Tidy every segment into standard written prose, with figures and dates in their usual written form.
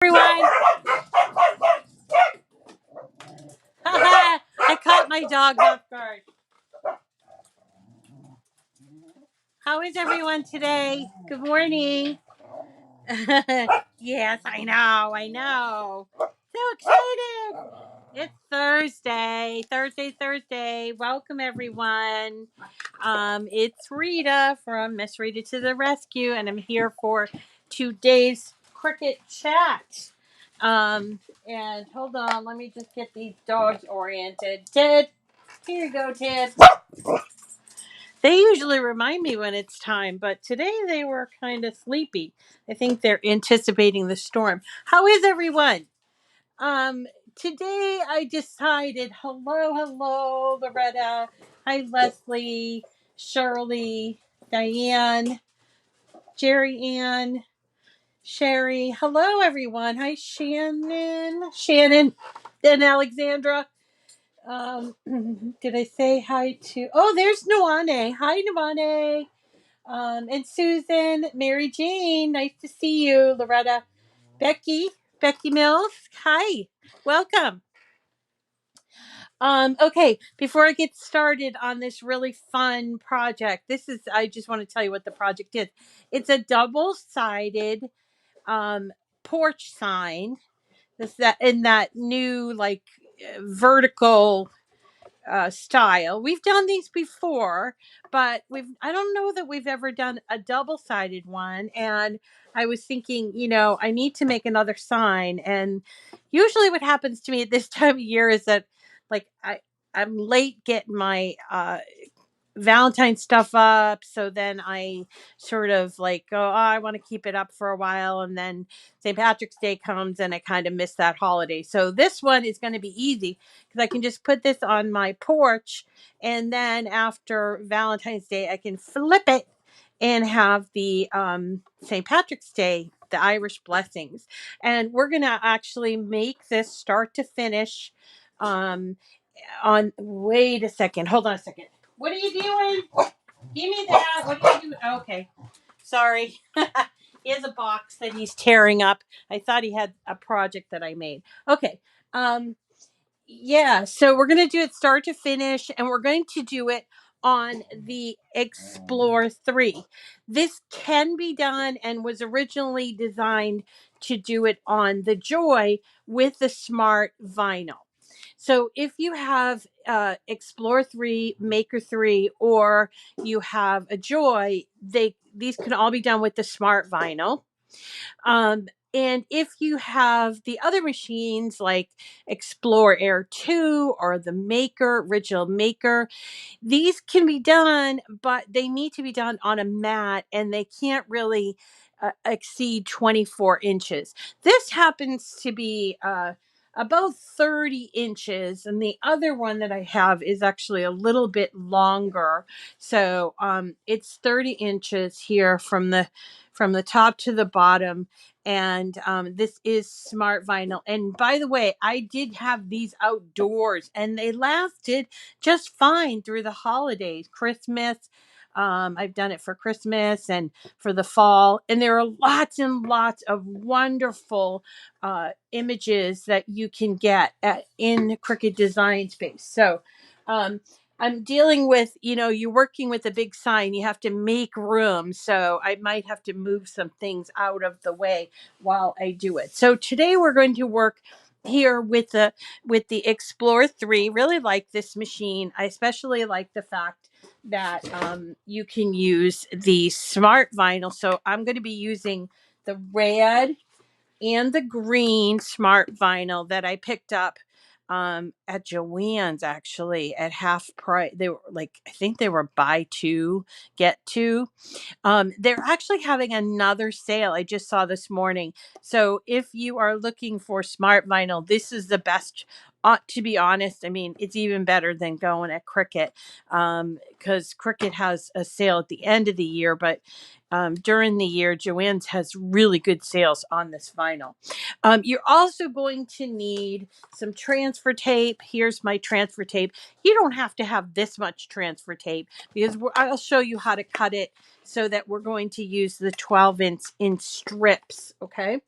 Everyone. I caught my dog off guard. How is everyone today? Good morning. Yes, I know. I know. So excited. It's Thursday. Thursday. Welcome everyone. It's Rita from Miss Rita to the Rescue, and I'm here for today's cricket chat. And hold on, let me just get these dogs oriented. Ted, here you go, Ted. They usually remind me when it's time, but today they were kind of sleepy. I think they're anticipating the storm. How is everyone? Um, Today I decided, hello, Loretta. Hi, Leslie, Shirley, Diane, Jerry Ann, Sherry. Hello, everyone. Hi, Shannon, and Alexandra. Um, did I say hi to? Oh, there's Nuane. Hi, Nuane. And Susan, Mary Jane. Nice to see you, Loretta. Becky Mills. Hi, welcome. Okay, before I get started on this really fun project, I just want to tell you what the project is. It's a double-sided um porch sign. This that in that new vertical style. We've done these before, but I don't know that we've ever done a double-sided one. And I was thinking, I need to make another sign. And usually what happens to me at this time of year is that like I'm late getting my Valentine stuff up. So then I sort of go, oh, I want to keep it up for a while. And then St. Patrick's Day comes and I kind of miss that holiday. So this one is going to be easy because I can just put this on my porch. And then after Valentine's Day, I can flip it and have the St. Patrick's Day, the Irish blessings. And we're going to actually make this start to finish um, wait a second. Hold on a second. What are you doing? Give me that. What are you doing? Okay. Sorry. He has a box that he's tearing up. I thought he had a project that I made. Okay. Um, yeah. So we're going to do it start to finish, and we're going to do it on the Explore 3. This can be done and was originally designed to do it on the Joy with the Smart Vinyl. So if you have Explore 3, Maker 3, or you have a Joy, these can all be done with the Smart Vinyl. And if you have the other machines like Explore Air 2 or the Maker, Original Maker, these can be done, but they need to be done on a mat and they can't really exceed 24 inches. This happens to be about 30 inches, and the other one that I have is actually a little bit longer. So it's 30 inches here from the top to the bottom. And this is Smart Vinyl. And by the way, I did have these outdoors and they lasted just fine through the holidays, Christmas. I've done it for Christmas and for the fall. And there are lots and lots of wonderful images that you can get in Cricut Design Space. So I'm dealing with, you're working with a big sign, you have to make room. So I might have to move some things out of the way while I do it. So today we're going to work here with the Explore 3. Really like this machine. I especially like the fact that you can use the Smart Vinyl. So I'm going to be using the red and the green Smart Vinyl that I picked up at Joann's, actually, at half price. They were I think they were buy two get two. They're actually having another sale I just saw this morning. So if you are looking for Smart Vinyl, this is the best. To be honest, I mean, it's even better than going at Cricut, because Cricut has a sale at the end of the year, but during the year, Joann's has really good sales on this vinyl. You're also going to need some transfer tape. Here's my transfer tape. You don't have to have this much transfer tape because I'll show you how to cut it so that we're going to use the 12 inch in strips. Okay.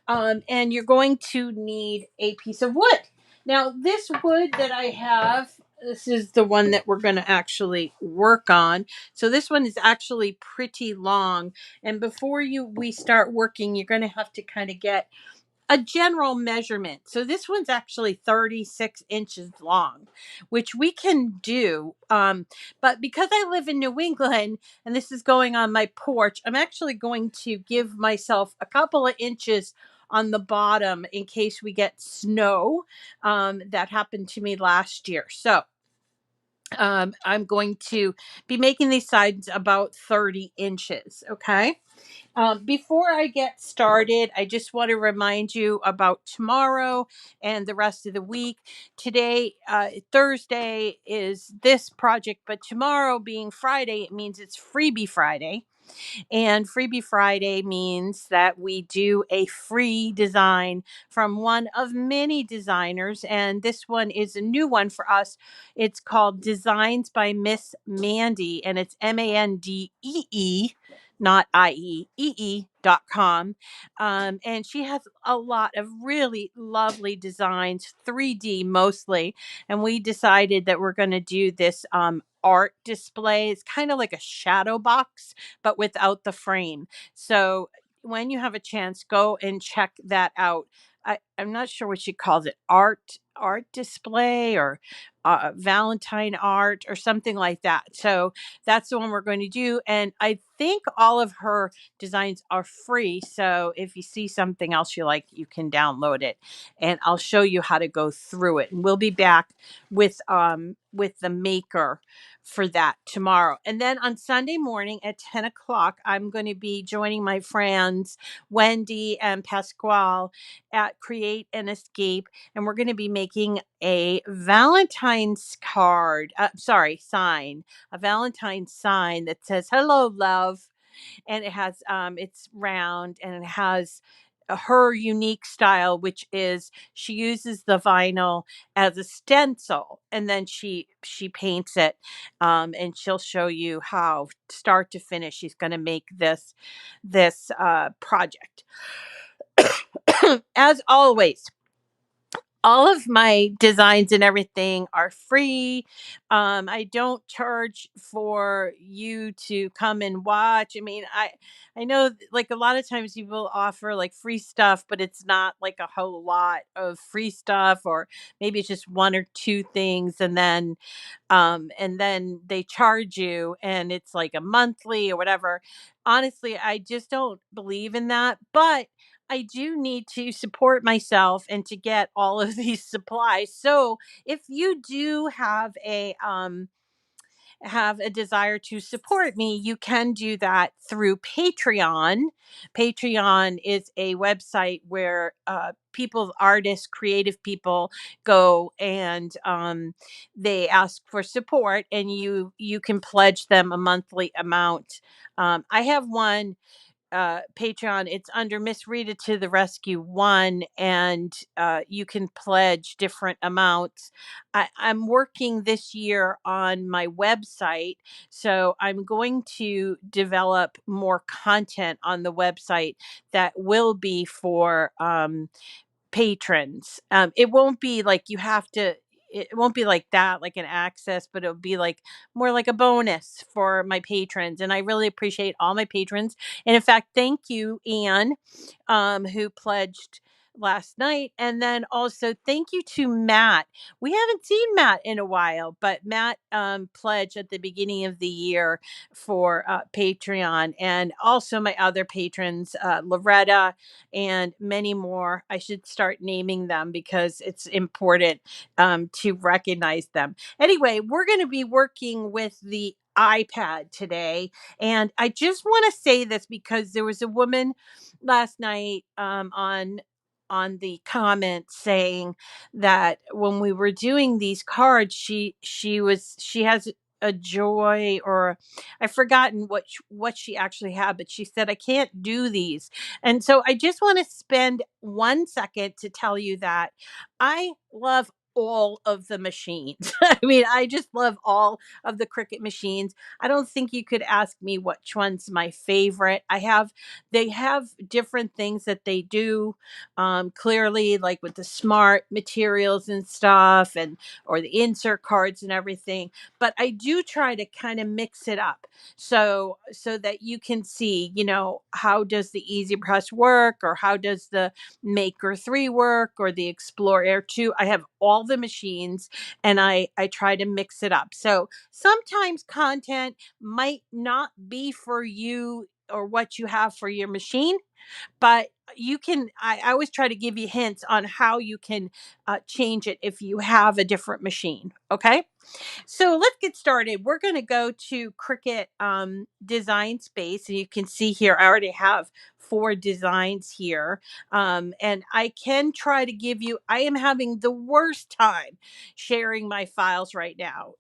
And you're going to need a piece of wood. Now, this wood that I have, this is the one that we're going to actually work on. So this one is actually pretty long. And before we start working, you're going to have to kind of get a general measurement. So this one's actually 36 inches long, which we can do. But because I live in New England and this is going on my porch, I'm actually going to give myself a couple of inches on the bottom in case we get snow. That happened to me last year. So I'm going to be making these sides about 30 inches. Okay. Before I get started, I just want to remind you about tomorrow and the rest of the week. Today, Thursday, is this project, but tomorrow being Friday, it means it's Freebie Friday. And Freebie Friday means that we do a free design from one of many designers. And this one is a new one for us. It's called Designs by Miss Mandy, and it's Mandee, not IEEE.com. And she has a lot of really lovely designs, 3D mostly. And we decided that we're going to do this art display. It's kind of like a shadow box but without the frame. So when you have a chance, go and check that out. I'm not sure what she calls it, art display or Valentine art or something like that. So that's the one we're going to do. And I think all of her designs are free. So if you see something else you like, you can download it and I'll show you how to go through it. And we'll be back with the maker for that tomorrow. And then on Sunday morning at 10 o'clock, I'm going to be joining my friends, Wendy and Pasquale, at Create and Escape. And we're going to be making a Valentine's card, sign, a Valentine's sign that says, "Hello, love." And it has it's round and it has her unique style, which is she uses the vinyl as a stencil and then she paints it, and she'll show you how start to finish she's going to make this project. As always, all of my designs and everything are free. I don't charge for you to come and watch. I mean, I know like a lot of times people offer like free stuff, but it's not like a whole lot of free stuff, or maybe it's just one or two things, and then they charge you, and it's like a monthly or whatever. Honestly, I just don't believe in that, but I do need to support myself and to get all of these supplies. So if you do have a desire to support me, you can do that through Patreon. Patreon is a website where people, artists, creative people go and they ask for support, and you can pledge them a monthly amount. I have one Patreon. It's under Miss Rita to the Rescue One, and you can pledge different amounts. I'm working this year on my website, so I'm going to develop more content on the website that will be for patrons. It won't be like you have to. It won't be like that, like an access, but it'll be like more like a bonus for my patrons. And I really appreciate all my patrons. And in fact, thank you, Anne, who pledged last night. And then also thank you to Matt. We haven't seen Matt in a while, but Matt pledged at the beginning of the year for Patreon. And also my other patrons, Loretta and many more. I should start naming them because it's important to recognize them. Anyway, we're going to be working with the iPad today. And I just want to say this because there was a woman last night on the comments saying that when we were doing these cards, she has a joy, or I've forgotten what she actually had, but she said, "I can't do these." And so I just want to spend 1 second to tell you that I love all of the machines. I mean, I just love all of the Cricut machines. I don't think you could ask me which one's my favorite. They have different things that they do. Clearly, like with the smart materials and stuff, and or the insert cards and everything. But I do try to kind of mix it up, so that you can see, how does the Easy Press work, or how does the Maker 3 work, or the Explorer Air 2. I have all the machines, and I try to mix it up. So sometimes content might not be for you or what you have for your machine, but I always try to give you hints on how you can change it if you have a different machine. Okay. So let's get started. We're going to go to Cricut Design Space. And you can see here, I already have 4 designs here. And I can try to give you, I am having the worst time sharing my files right now.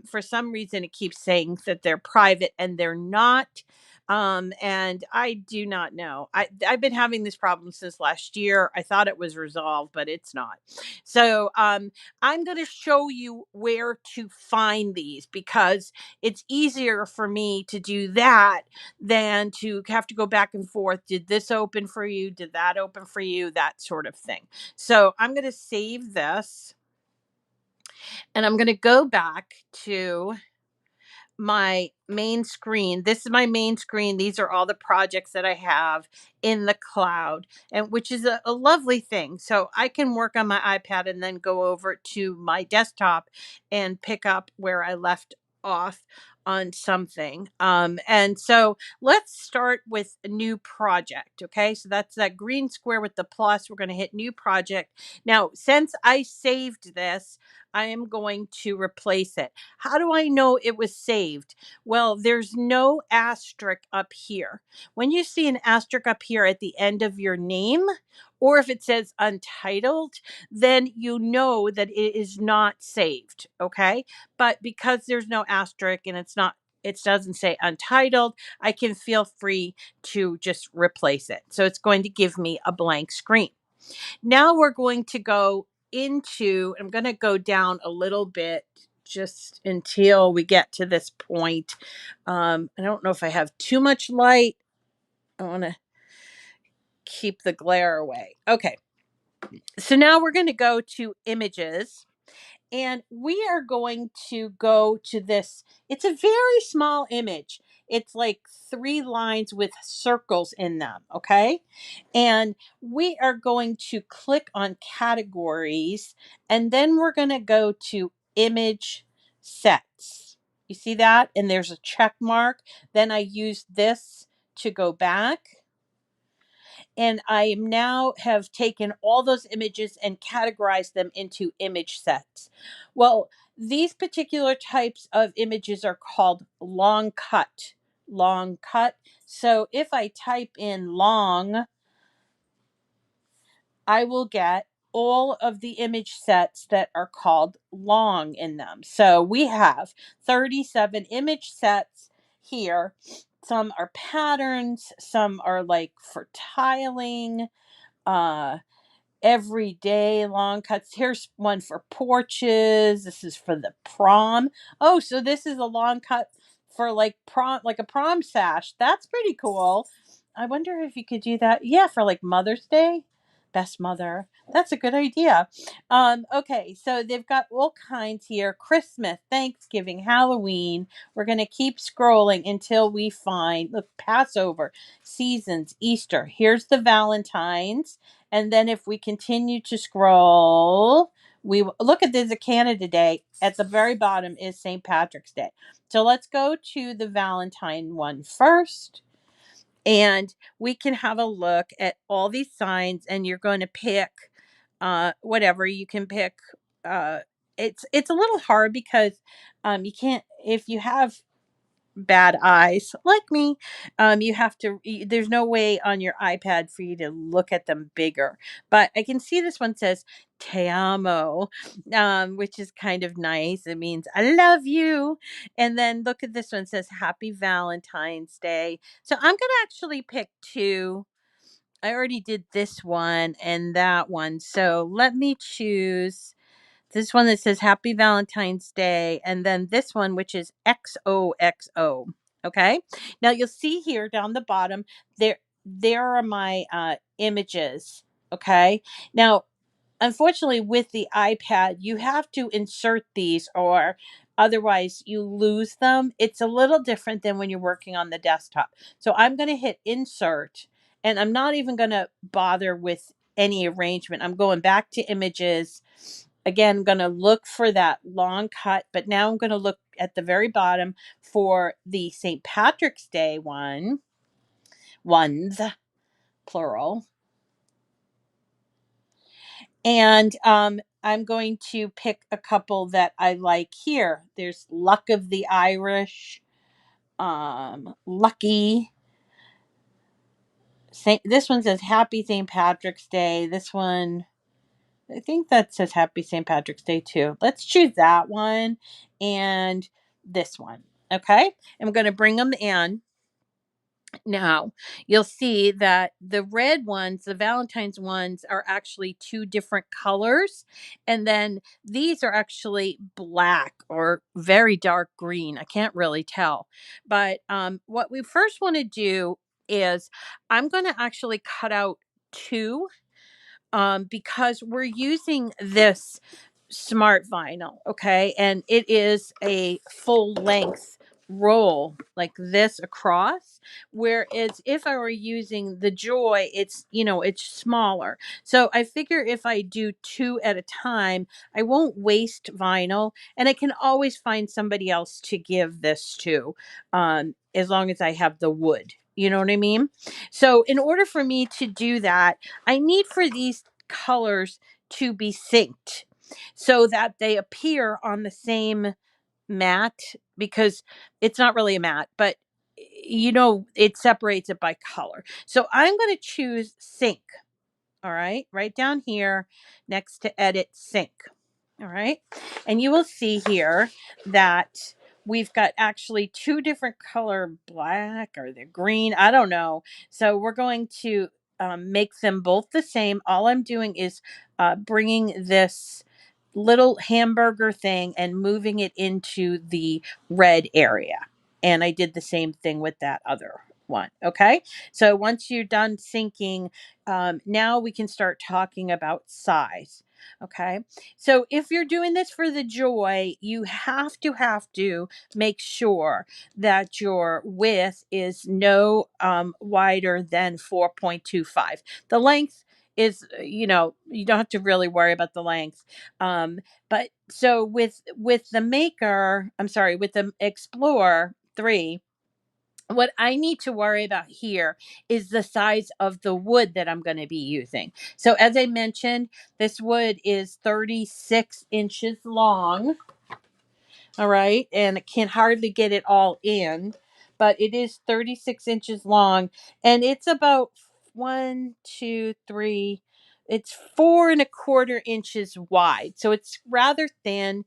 For some reason, it keeps saying that they're private, and they're not. And I do not know. I've been having this problem since last year. I thought it was resolved, but it's not. So I'm going to show you where to find these, because it's easier for me to do that than to have to go back and forth. Did this open for you? Did that open for you? That sort of thing. So I'm going to save this, and I'm going to go back to my main screen. This is my main screen. These are all the projects that I have in the cloud, and which is a lovely thing. So I can work on my iPad and then go over to my desktop and pick up where I left off on something. And so let's start with a new project. Okay. So that's that green square with the plus. We're going to hit new project. Now, since I saved this, I am going to replace it. How do I know it was saved? Well, there's no asterisk up here. When you see an asterisk up here at the end of your name, or if it says untitled, then you know that it is not saved. Okay. But because there's no asterisk and it doesn't say untitled, I can feel free to just replace it. So it's going to give me a blank screen. Now we're going to go I'm going to go down a little bit just until we get to this point. I don't know if I have too much light. I want to keep the glare away. Okay. So now we're going to go to images. And we are going to go to this. It's a very small image. It's like 3 lines with circles in them. Okay. And we are going to click on categories, and then we're going to go to image sets. You see that? And there's a check mark. Then I use this to go back, and I am now have taken all those images and categorized them into image sets. Well, these particular types of images are called long cut. Long cut. So if I type in long, I will get all of the image sets that are called long in them. So we have 37 image sets here. Some are patterns, some are like for tiling, uh everyday long cuts. Here's one for porches. This is for the prom. Oh, so this is a long cut for like prom, like a prom sash. That's pretty cool. I wonder if you could do that. Yeah, for like Mother's Day. Best mother. That's a good idea. Okay, so they've got all kinds here. Christmas, Thanksgiving, Halloween. We're gonna keep scrolling until we find, look, Passover, seasons, Easter. Here's the Valentines. And then if we continue to scroll, we look at there's a Canada Day. At the very bottom is St. Patrick's Day. So let's go to the Valentine one first. And we can have a look at all these signs, and you're going to pick whatever you can pick. Uh, it's a little hard because you can't, if you have bad eyes like me, you have to there's no way on your iPad for you to look at them bigger. But I can see this one says te amo, which is kind of nice. It means I love you. And then look at this one, says happy Valentine's Day. So I'm gonna actually pick 2. I already did this one and that one, so let me choose This one that says Happy Valentine's Day, and then this one, which is XOXO. Okay. Now you'll see here down the bottom, there are my images. Okay. Now, unfortunately, with the iPad, you have to insert these or otherwise you lose them. It's a little different than when you're working on the desktop. So I'm going to hit insert, and I'm not even going to bother with any arrangement. I'm going back to images. Again, going to look for that long cut, but now I'm going to look at the very bottom for the St. Patrick's Day ones, plural. And I'm going to pick a couple that I like here. There's Luck of the Irish, Lucky. This one says Happy St. Patrick's Day. This one, I think that says Happy St. Patrick's Day too. Let's choose that one and this one. Okay. I'm going to bring them in. Now, you'll see that the red ones, the Valentine's ones, are actually two different colors. And then these are actually black or very dark green. I can't really tell. But what we first want to do is I'm going to actually cut out two because we're using this smart vinyl, okay? And it is a full length roll like this across, whereas if I were using the Joy, it's smaller. So I figure if I do two at a time, I won't waste vinyl, and I can always find somebody else to give this to, as long as I have the wood. You know what I mean? So in order for me to do that, I need for these colors to be synced so that they appear on the same mat, because it's not really a mat, but it separates it by color. So I'm going to choose sync. All right down here next to edit sync. All right. And you will see here that we've got actually two different color, black or the green. I don't know. So we're going to make them both the same. All I'm doing is bringing this little hamburger thing and moving it into the red area. And I did the same thing with that other one. Okay. So once you're done syncing, now we can start talking about size. Okay. So if you're doing this for the Joy, you have to make sure that your width is no wider than 4.25. The length is, you don't have to really worry about the length. But so with the Maker, I'm sorry, with the Explorer 3, what I need to worry about here is the size of the wood that I'm going to be using. So as I mentioned, this wood is 36 inches long. All right. And it can hardly get it all in, but it is 36 inches long. And it's about one, two, three. It's 4.25 inches wide. So it's rather thin.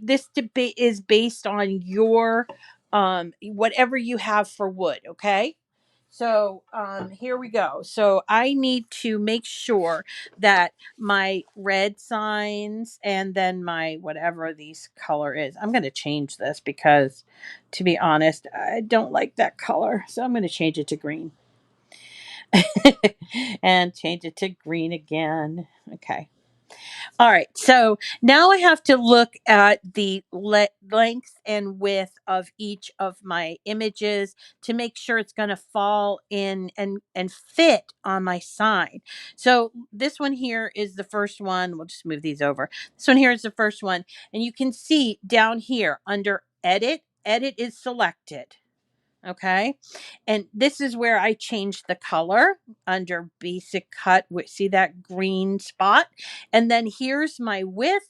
This debate is based on your whatever you have for wood. Okay. So here we go. So I need to make sure that my red signs and then my whatever these color is. I'm going to change this because, to be honest, I don't like that color. So I'm going to change it to green. And change it to green again. Okay. All right. So now I have to look at the length and width of each of my images to make sure it's going to fall in and fit on my sign. So this one here is the first one. We'll just move these over. This one here is the first one. And you can see down here under edit is selected. Okay. And this is where I changed the color under basic cut. See that green spot? And then here's my width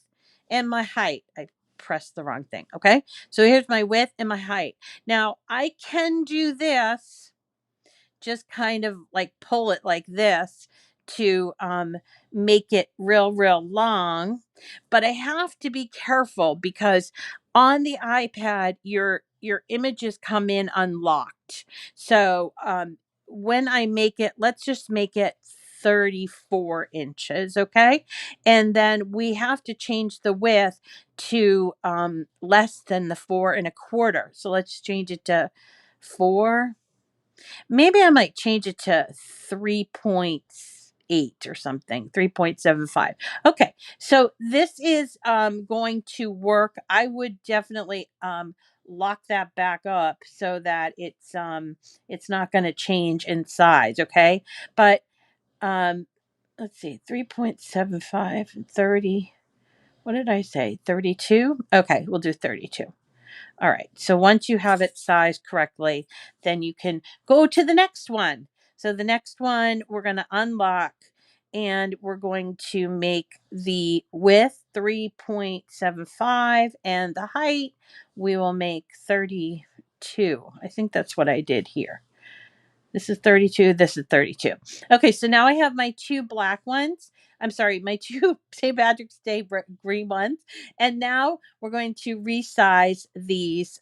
and my height. I pressed the wrong thing. Okay. So here's my width and my height. Now I can do this, just kind of like pull it like this to make it real long, but I have to be careful because on the iPad your images come in unlocked. So when I make it, let's just make it 34 inches. Okay. And then we have to change the width to less than the 4 1/4. So let's change it to 4. Maybe I might change it to 3.8 or something, 3.75. Okay. So this is going to work. I would definitely lock that back up so that it's not going to change in size, okay? But um let's see, 3.75 and 30. What did I say? 32? Okay, we'll do 32. All right. So once you have it sized correctly, then you can go to the next one. So the next one we're going to unlock, and we're going to make the width 3.75 and the height we will make 32. I think that's what I did here. This is 32. This is 32. Okay, so now I have my two black ones. I'm sorry, my two St. Patrick's Day green ones. And now we're going to resize these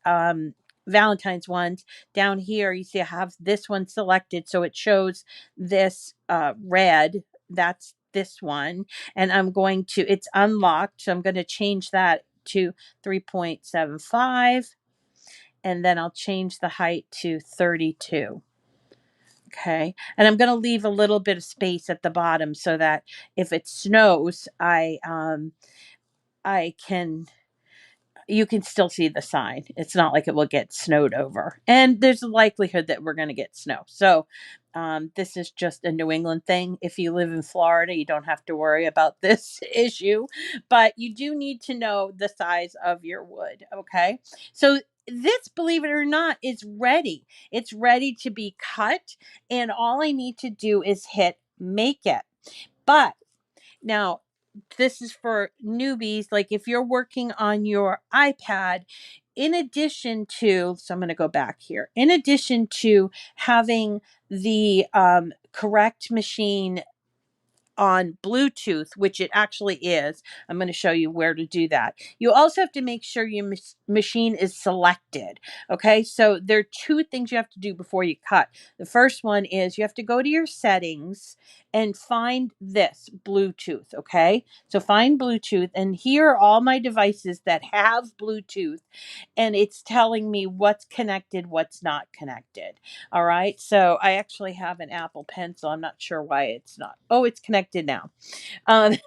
Valentine's ones. Down here, you see I have this one selected. So it shows this red. That's this one. And I'm going to, it's unlocked. So I'm going to change that to 3.75. And then I'll change the height to 32. Okay. And I'm going to leave a little bit of space at the bottom so that if it snows, I can, you can still see the sign. It's not like it will get snowed over. And there's a likelihood that we're going to get snow. So this is just a New England thing. If you live in Florida, you don't have to worry about this issue, but you do need to know the size of your wood. Okay. So this, believe it or not, is ready. It's ready to be cut. And all I need to do is hit make it. But now, this is for newbies. Like if you're working on your iPad, in addition to, so I'm going to go back here, in addition to having the correct machine on Bluetooth, which it actually is. I'm going to show you where to do that. You also have to make sure your machine is selected. Okay, so there are two things you have to do before you cut. The first one is you have to go to your settings and find this Bluetooth. Okay, so find Bluetooth, and here are all my devices that have Bluetooth, and it's telling me what's connected, what's not connected. All right. So I actually have an Apple Pencil. I'm not sure why it's not. Oh, it's connected now.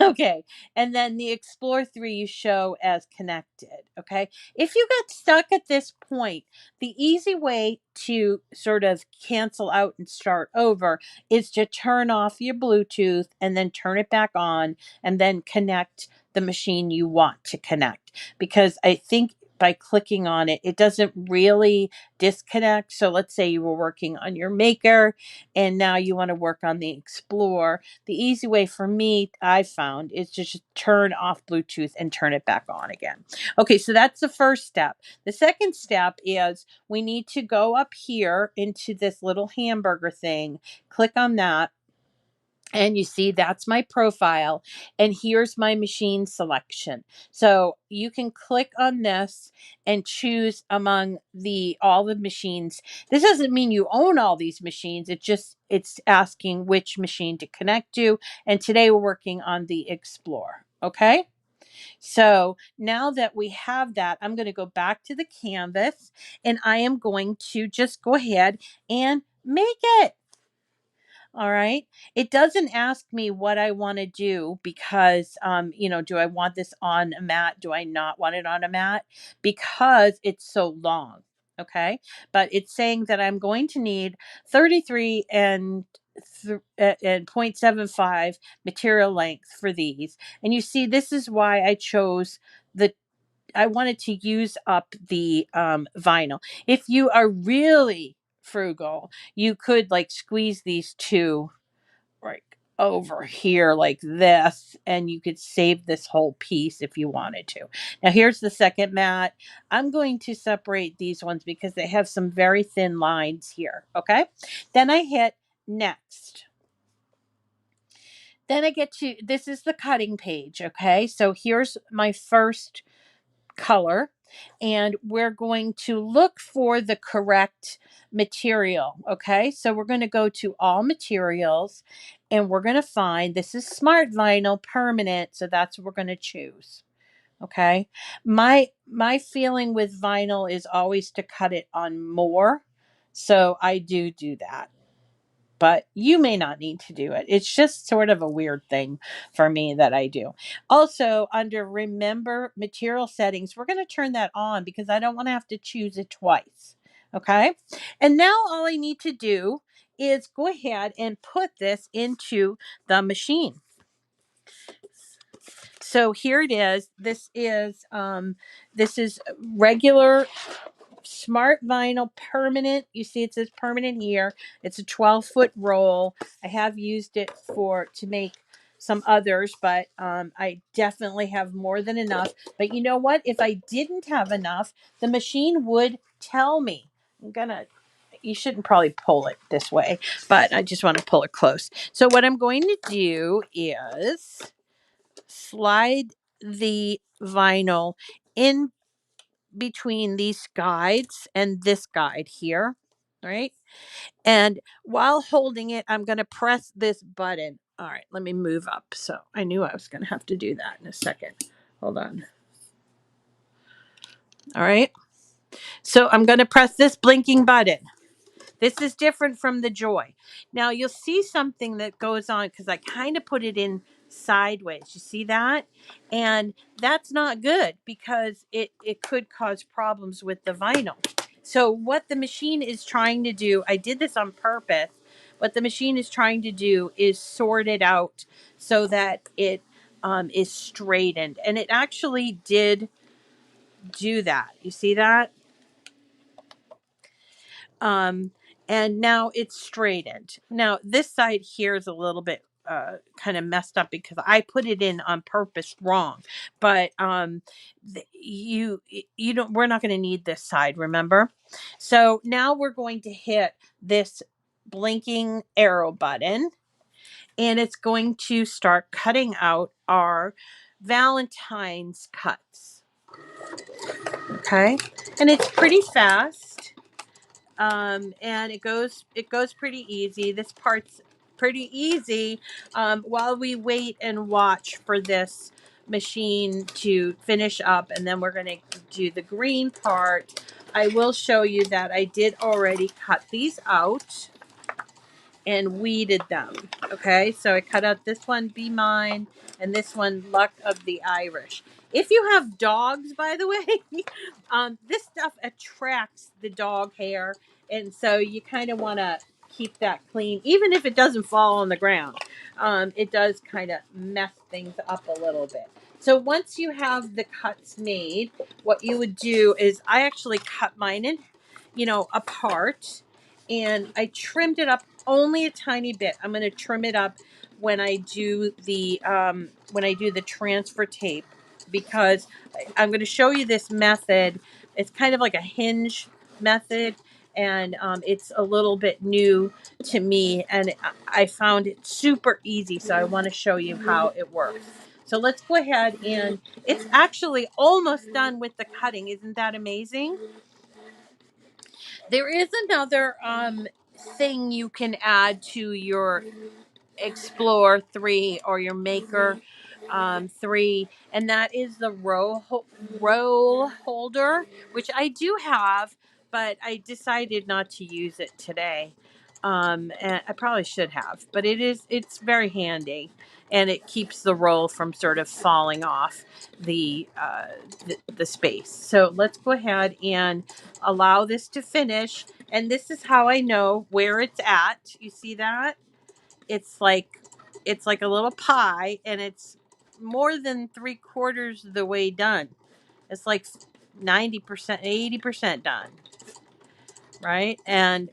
Okay. And then the Explore 3 you show as connected. Okay. If you got stuck at this point, the easy way to sort of cancel out and start over is to turn off your Bluetooth and then turn it back on and then connect the machine you want to connect. Because I think by clicking on it, it doesn't really disconnect. So let's say you were working on your Maker and now you want to work on the Explore. The easy way for me, I found, is to just turn off Bluetooth and turn it back on again. Okay, so that's the first step. The second step is we need to go up here into this little hamburger thing, click on that. And you see, that's my profile. And here's my machine selection. So you can click on this and choose among all the machines. This doesn't mean you own all these machines. It's asking which machine to connect to. And today we're working on the Explore. Okay. So now that we have that, I'm going to go back to the canvas and I am going to just go ahead and make it. All right. It doesn't ask me what I want to do because, do I want this on a mat? Do I not want it on a mat? Because it's so long. Okay. But it's saying that I'm going to need 33 and 0.75 material length for these. And you see, this is why I chose I wanted to use up the vinyl. If you are really frugal, you could like squeeze these two like over here like this, and you could save this whole piece if you wanted to. Now here's the second mat. I'm going to separate these ones because they have some very thin lines here. Okay. Then I hit next. Then I get to, this is the cutting page. Okay. So here's my first color. and we're going to look for the correct material. Okay, so we're going to go to all materials, and we're going to find, this is smart vinyl permanent, so that's what we're going to choose. Okay, my feeling with vinyl is always to cut it on more, so I do that, but you may not need to do it. It's just sort of a weird thing for me that I do. Also, under remember material settings, we're going to turn that on because I don't want to have to choose it twice. Okay. And now all I need to do is go ahead and put this into the machine. So here it is. This is regular smart vinyl permanent. You see it says permanent here. It's a 12-foot roll. I have used it to make some others, but I definitely have more than enough. But you know what? If I didn't have enough, the machine would tell me. You shouldn't probably pull it this way, but I just want to pull it close. So what I'm going to do is slide the vinyl in between these guides and this guide here, right? And while holding it, I'm going to press this button. All right, let me move up. So I knew I was going to have to do that in a second. Hold on. All right. So I'm going to press this blinking button. This is different from the Joy. Now you'll see something that goes on because I kind of put it in sideways. You see that? And that's not good because it could cause problems with the vinyl. So what the machine is trying to do, I did this on purpose. What the machine is trying to do is sort it out so that it is straightened. And it actually did do that. You see that? Um, and now it's straightened. Now this side here is a little bit kind of messed up because I put it in on purpose wrong. But you don't. We're not going to need this side. Remember. So now we're going to hit this blinking arrow button, and it's going to start cutting out our Valentine's cuts. Okay, and it's pretty fast. And it goes pretty easy. This part's pretty easy. While we wait and watch for this machine to finish up, and then we're going to do the green part. I will show you that I did already cut these out and weeded them. Okay, so I cut out this one, Be Mine, and this one, Luck of the Irish. If you have dogs, by the way, this stuff attracts the dog hair, and so you kind of want to keep that clean, even if it doesn't fall on the ground. It does kind of mess things up a little bit. So once you have the cuts made, what you would do is I actually cut mine in, apart, and I trimmed it up only a tiny bit. I'm going to trim it up when I do the transfer tape, because I'm going to show you this method. It's kind of like a hinge method, and it's a little bit new to me, and I found it super easy, so I want to show you how it works. So let's go ahead, and it's actually almost done with the cutting. Isn't that amazing? There is another thing you can add to your Explore 3 or your Maker 3, and that is the roll holder, which I do have, but I decided not to use it today. And I probably should have, but it's very handy, and it keeps the roll from sort of falling off the space. So let's go ahead and allow this to finish, and this is how I know where it's at. You see that? It's like a little pie, and it's more than 3/4 of the way done. It's like 90%, 80% done, right? And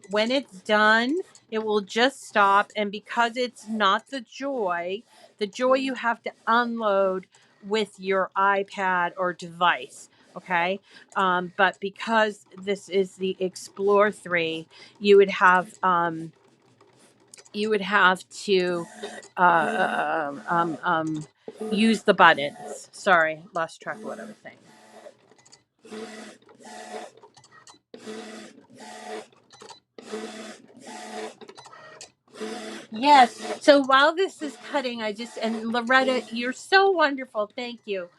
when it's done, it will just stop. And because it's not the Joy you have to unload with your iPad or device. Okay. But because this is the Explore 3, you would have to use the buttons. Sorry, lost track of what I was saying. Yes. So while this is cutting, and Loretta, you're so wonderful. Thank you.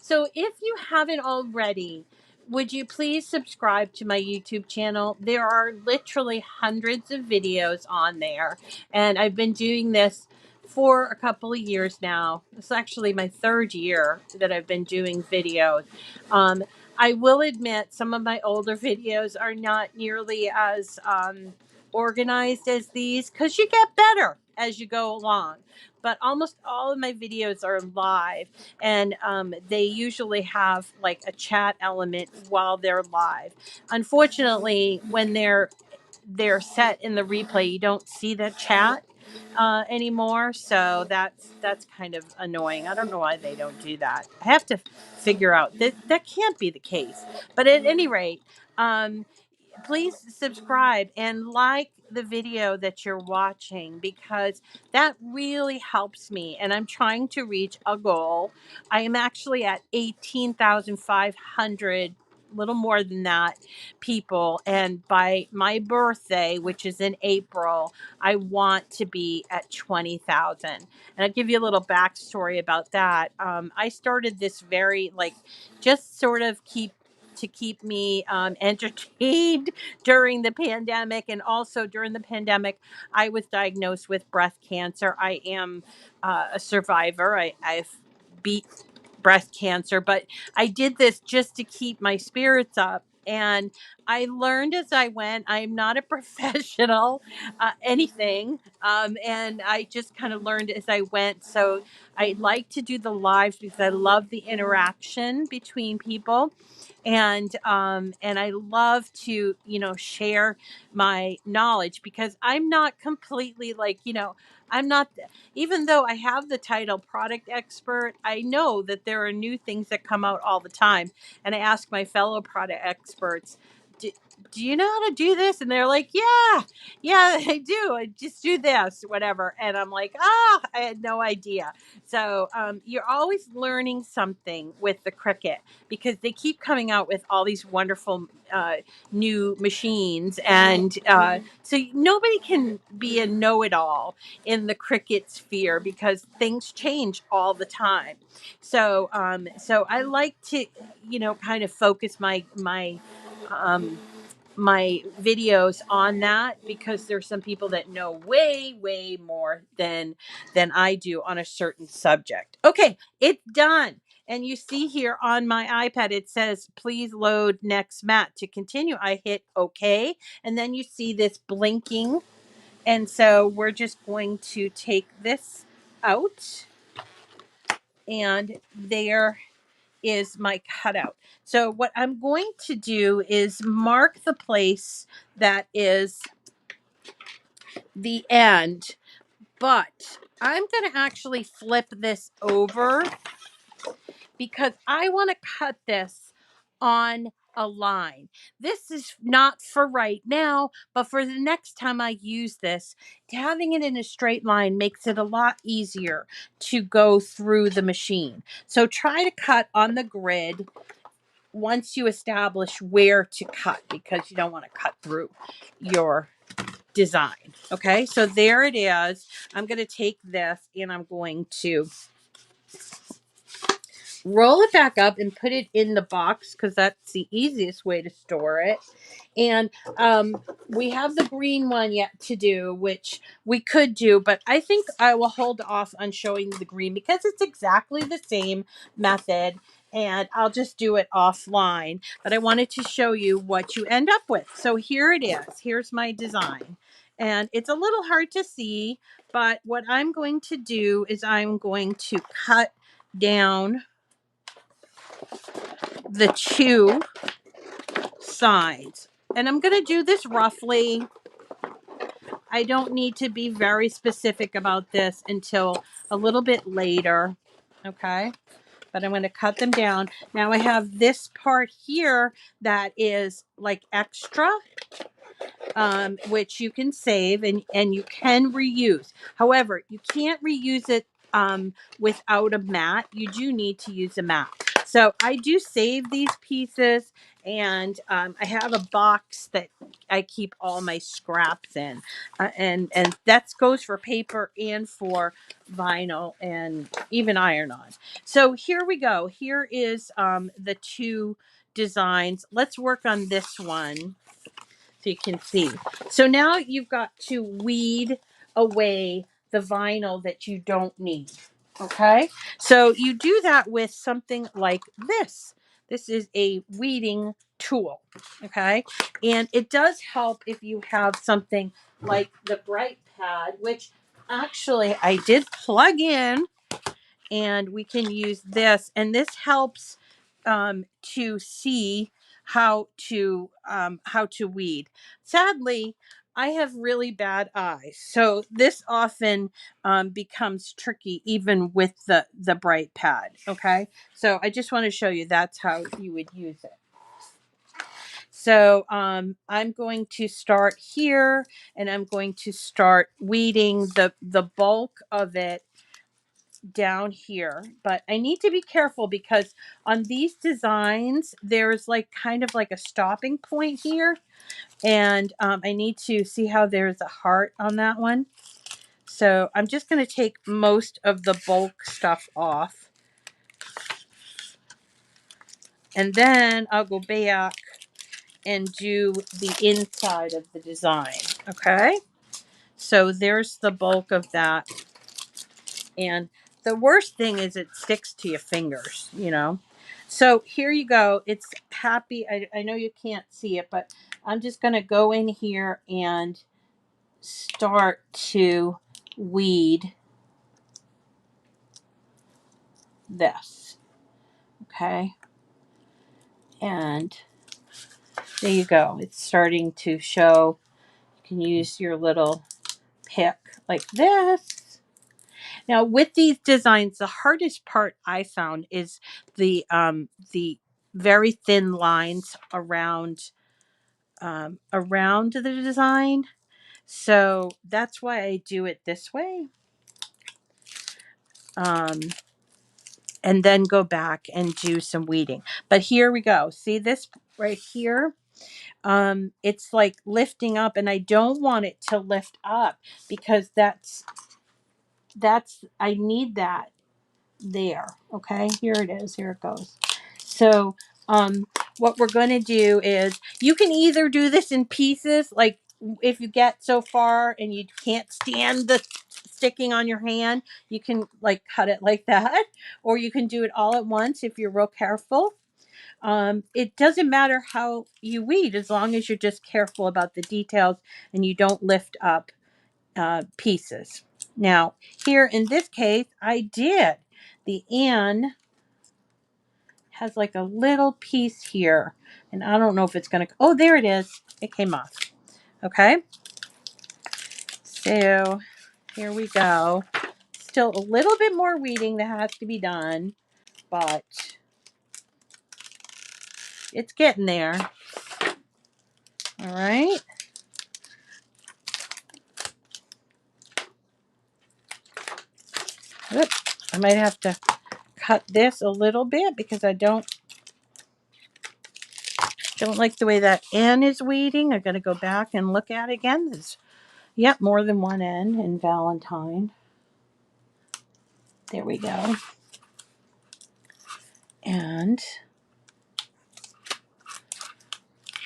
So if you haven't already, would you please subscribe to my YouTube channel? There are literally hundreds of videos on there, and I've been doing this for a couple of years now. It's actually my third year that I've been doing videos. Um, I will admit some of my older videos are not nearly as organized as these because you get better as you go along. But almost all of my videos are live, and they usually have like a chat element while they're live. Unfortunately, when they're set in the replay, you don't see the chat anymore. So that's kind of annoying. I don't know why they don't do that. I have to figure out that can't be the case. But at any rate, um, please subscribe and like the video that you're watching because that really helps me, and I'm trying to reach a goal. I am actually at 18,500, little more than that, people, and by my birthday, which is in April, I want to be at 20,000. And I'll give you a little backstory about that. I started this very like just sort of keep me entertained during the pandemic. And also during the pandemic, I was diagnosed with breast cancer. I am a survivor. I've beat breast cancer, but I did this just to keep my spirits up. And I learned as I went. I'm not a professional, anything. And I just kind of learned as I went. So I like to do the lives because I love the interaction between people, and I love to share my knowledge because I'm not completely like I'm not, even though I have the title product expert, I know that there are new things that come out all the time, and I ask my fellow product experts, do, do you know how to do this? And they're like, yeah, I do. I just do this, whatever. And I'm like, I had no idea. So you're always learning something with the Cricut because they keep coming out with all these wonderful new machines. And so nobody can be a know-it-all in the Cricut sphere because things change all the time. So I like to, kind of focus um, my videos on that because there's some people that know way more than I do on a certain subject. Okay, it's done. And you see here on my iPad it says please load next mat to continue. I hit okay, and then you see this blinking, and so we're just going to take this out, and there is my cutout. So what I'm going to do is mark the place that is the end, but I'm going to actually flip this over because I want to cut this on a line. This is not for right now, but for the next time I use this, having it in a straight line makes it a lot easier to go through the machine. So try to cut on the grid once you establish where to cut because you don't want to cut through your design. Okay, so there it is. I'm going to take this and I'm going to roll it back up and put it in the box because that's the easiest way to store it. And we have the green one yet to do, which we could do, but I think I will hold off on showing the green because it's exactly the same method, and I'll just do it offline. But I wanted to show you what you end up with. So here it is. Here's my design. And it's a little hard to see, but what I'm going to do is I'm going to cut down the two sides. And I'm going to do this roughly. I don't need to be very specific about this until a little bit later. Okay. But I'm going to cut them down. Now I have this part here that is like extra, which you can save and you can reuse. However, you can't reuse it without a mat. You do need to use a mat. So I do save these pieces, and I have a box that I keep all my scraps in, and that goes for paper and for vinyl and even iron-on. So here we go. Here is the two designs. Let's work on this one so you can see. So now you've got to weed away the vinyl that you don't need. Okay. So you do that with something like this. This is a weeding tool. Okay. And it does help if you have something like the Bright Pad, which actually I did plug in, and we can use this, and this helps to see how to weed. Sadly, I have really bad eyes, so this often becomes tricky even with the Bright Pad. Okay, so I just want to show you that's how you would use it. So I'm going to start here, and I'm going to start weeding the bulk of it down here, but I need to be careful because on these designs there's like kind of like a stopping point here, and I need to see how there's a heart on that one. So I'm just going to take most of the bulk stuff off, and then I'll go back and do the inside of the design. Okay, so there's the bulk of that. And the worst thing is it sticks to your fingers, you know. So here you go. It's happy. I know you can't see it, but I'm just going to go in here and start to weed this. Okay. And there you go. It's starting to show. You can use your little pick like this. Now, with these designs, the hardest part I found is the very thin lines around the design. So that's why I do it this way, um, and then go back and do some weeding. But here we go. See this right here? It's like lifting up, and I don't want it to lift up because that's I need that there. Okay, here it is. Here it goes. So what we're going to do is you can either do this in pieces, like if you get so far and you can't stand the sticking on your hand, you can like cut it like that, or you can do it all at once if you're real careful. It doesn't matter how you weed as long as you're just careful about the details and you don't lift up pieces. Now, here in this case, I did. The N has like a little piece here, and I don't know if it's going to, oh, there it is. It came off. Okay. So here we go. Still a little bit more weeding that has to be done, but it's getting there. All right. Oops. I might have to cut this a little bit because I don't like the way that N is weeding. I'm going to go back and look at it again. There's, yep, more than one N in Valentine. There we go. And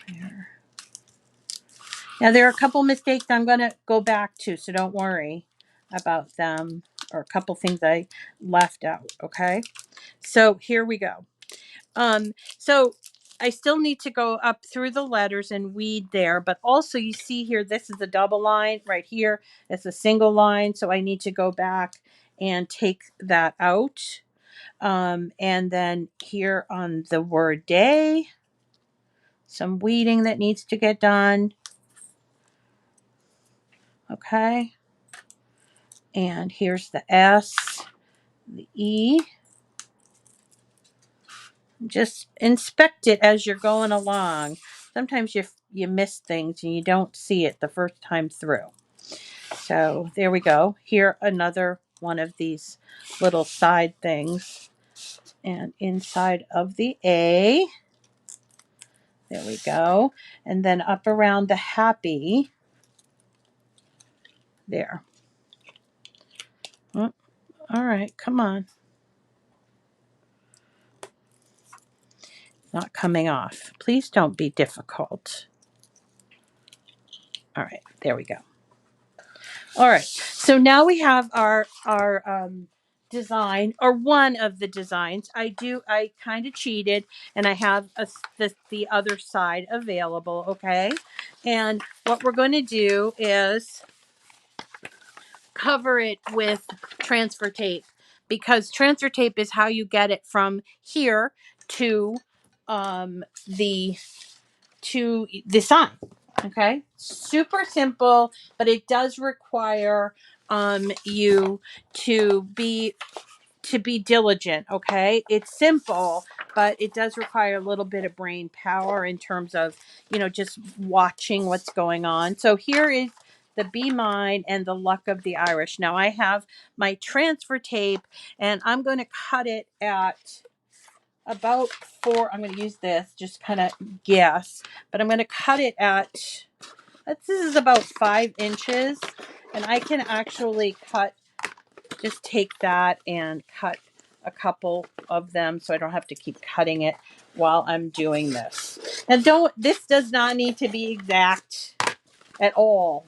there. Now there are a couple mistakes I'm going to go back to, so don't worry about them, or a couple things I left out. Okay. So here we go. So I still need to go up through the letters and weed there, but also you see here, this is a double line right here. It's a single line. So I need to go back and take that out. And then here on the word day, some weeding that needs to get done. Okay. And here's the S, the E. Just inspect it as you're going along. Sometimes you miss things and you don't see it the first time through. So there we go. Here, another one of these little side things. And inside of the A, there we go. And then up around the happy, there. Oh, all right, come on. Not coming off. Please don't be difficult. All right, there we go. All right, so now we have our design, or one of the designs. I kind of cheated, and I have the other side available. Okay, and what we're going to do is cover it with transfer tape, because transfer tape is how you get it from here to the sign. Okay, super simple, but it does require you to be diligent. Okay, it's simple, but it does require a little bit of brain power in terms of, just watching what's going on. So here is the Be Mine and the Luck of the Irish. Now I have my transfer tape, and I'm going to cut it at about 4. I'm going to use this, just kind of guess, but I'm going to cut it at, this is about 5 inches, and I can actually just take that and cut a couple of them so I don't have to keep cutting it while I'm doing this. Now this does not need to be exact at all.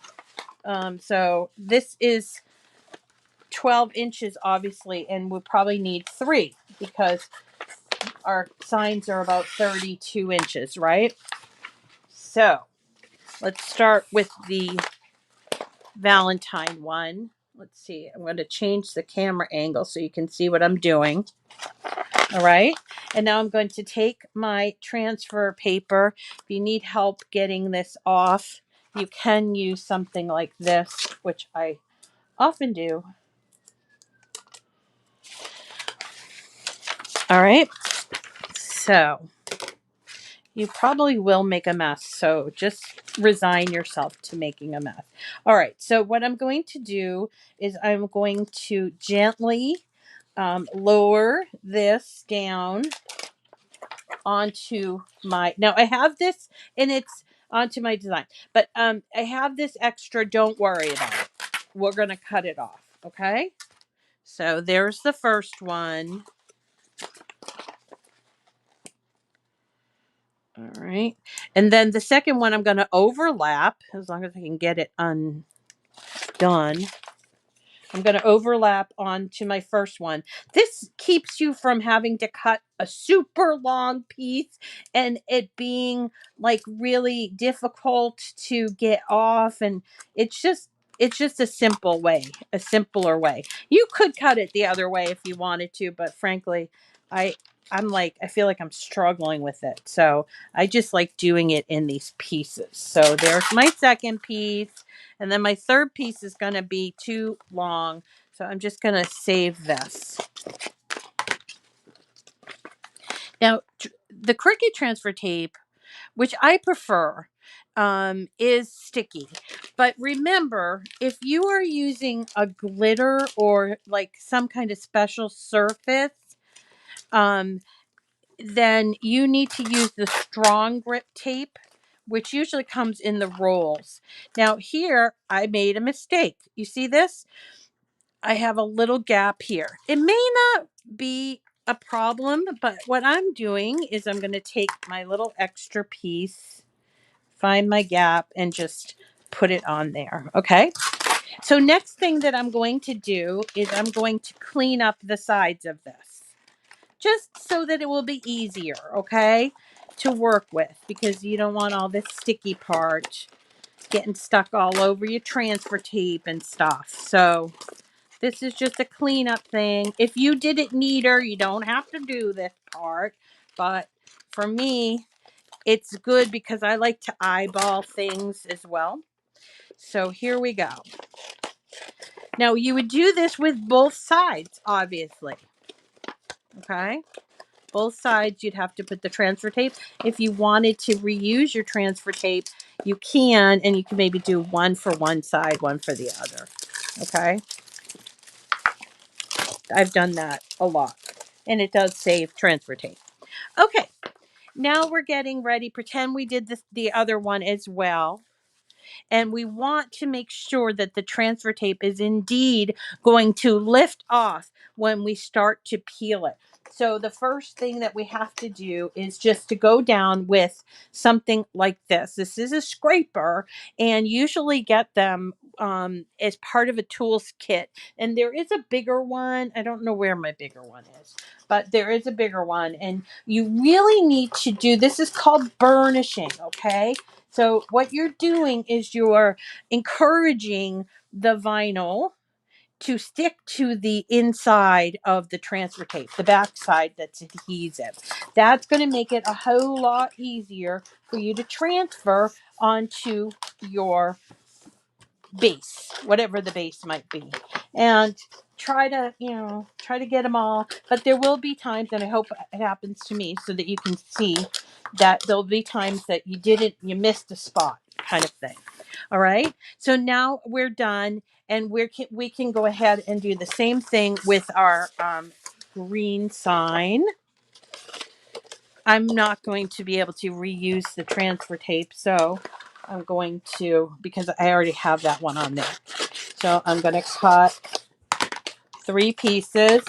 So this is 12 inches, obviously, and we'll probably need 3 because our signs are about 32 inches, right? So let's start with the Valentine one. Let's see. I'm going to change the camera angle so you can see what I'm doing. All right. And now I'm going to take my transfer paper. If you need help getting this off, you can use something like this, which I often do. All right. So you probably will make a mess, so just resign yourself to making a mess. All right, so what I'm going to do is I'm going to gently lower this down onto now I have this, and it's onto my design, but I have this extra. Don't worry about it. We're going to cut it off, okay? So there's the first one. All right. And then the second one I'm going to overlap, as long as I can get it undone. I'm going to overlap onto my first one. This keeps you from having to cut a super long piece and it being like really difficult to get off. And it's just a simple way, a simpler way. You could cut it the other way if you wanted to, but frankly, I I feel like I'm struggling with it. So I just like doing it in these pieces. So there's my second piece. And then my third piece is going to be too long. So I'm just going to save this. Now, the Cricut transfer tape, which I prefer, is sticky. But remember, if you are using a glitter or like some kind of special surface, um, then you need to use the strong grip tape, which usually comes in the rolls. Now here, I made a mistake. You see this? I have a little gap here. It may not be a problem, but what I'm doing is I'm going to take my little extra piece, find my gap, and just put it on there. Okay. So next thing that I'm going to do is I'm going to clean up the sides of this, just so that it will be easier, okay, to work with, because you don't want all this sticky part getting stuck all over your transfer tape and stuff. So this is just a cleanup thing. If you did it neater, you don't have to do this part. But for me, it's good because I like to eyeball things as well. So here we go. Now you would do this with both sides, obviously. Okay. Both sides, you'd have to put the transfer tape. If you wanted to reuse your transfer tape, you can, and you can maybe do one for one side, one for the other. Okay. I've done that a lot. and it does save transfer tape. Okay, now we're getting ready. Pretend we did the other one as well. And we want to make sure that the transfer tape is indeed going to lift off when we start to peel it. So the first thing that we have to do is just to go down with something like this. This is a scraper, and usually get them as part of a tools kit. And there is a bigger one. I don't know where my bigger one is, but there is a bigger one. And you really need to do, this is called burnishing, okay? So what you're doing is you're encouraging the vinyl to stick to the inside of the transfer tape, the back side that's adhesive. That's going to make it a whole lot easier for you to transfer onto your base, whatever the base might be. And try to, try to get them all. But there will be times, and I hope it happens to me so that you can see that there'll be times that you missed a spot kind of thing. All right. So now we're done, and we can go ahead and do the same thing with our green sign. I'm not going to be able to reuse the transfer tape, so I'm going to, because I already have that one on there. So I'm going to cut 3 pieces.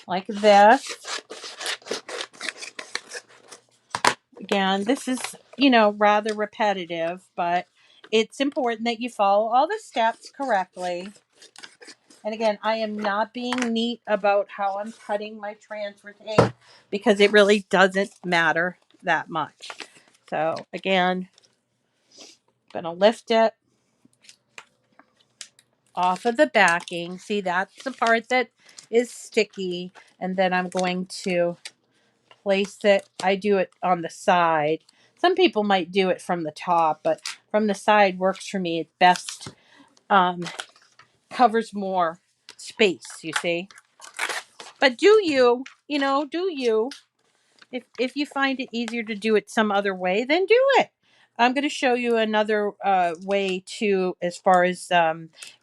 Like this. Again, this is, rather repetitive, but it's important that you follow all the steps correctly. And again, I am not being neat about how I'm cutting my transfer tape because it really doesn't matter that much. So again, I'm going to lift it off of the backing. See, that's the part that is sticky. And then I'm going to place it. I do it on the side. Some people might do it from the top, but from the side works for me. It best covers more space, you see. But do you, do you. If you find it easier to do it some other way, then do it. I'm going to show you another way too, as far as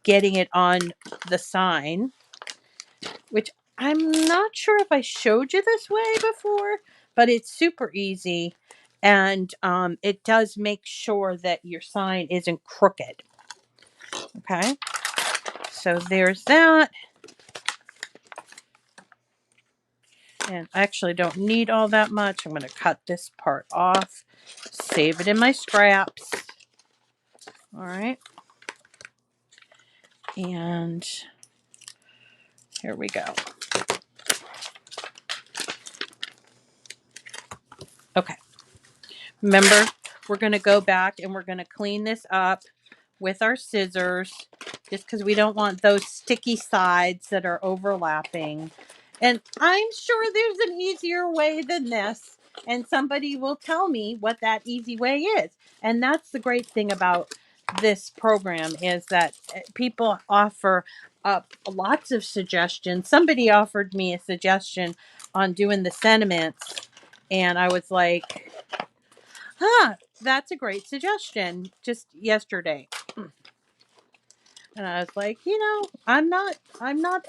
getting it on the sign, which I'm not sure if I showed you this way before, but it's super easy. And it does make sure that your sign isn't crooked. Okay. So there's that. And I actually don't need all that much. I'm going to cut this part off. Save it in my scraps. All right. And here we go. Okay. Remember, we're going to go back and we're going to clean this up with our scissors, just because we don't want those sticky sides that are overlapping. And I'm sure there's an easier way than this, and somebody will tell me what that easy way is. And that's the great thing about this program, is that people offer up lots of suggestions. Somebody offered me a suggestion on doing the sentiments, and I was like, that's a great suggestion, just yesterday. And I was like, I'm not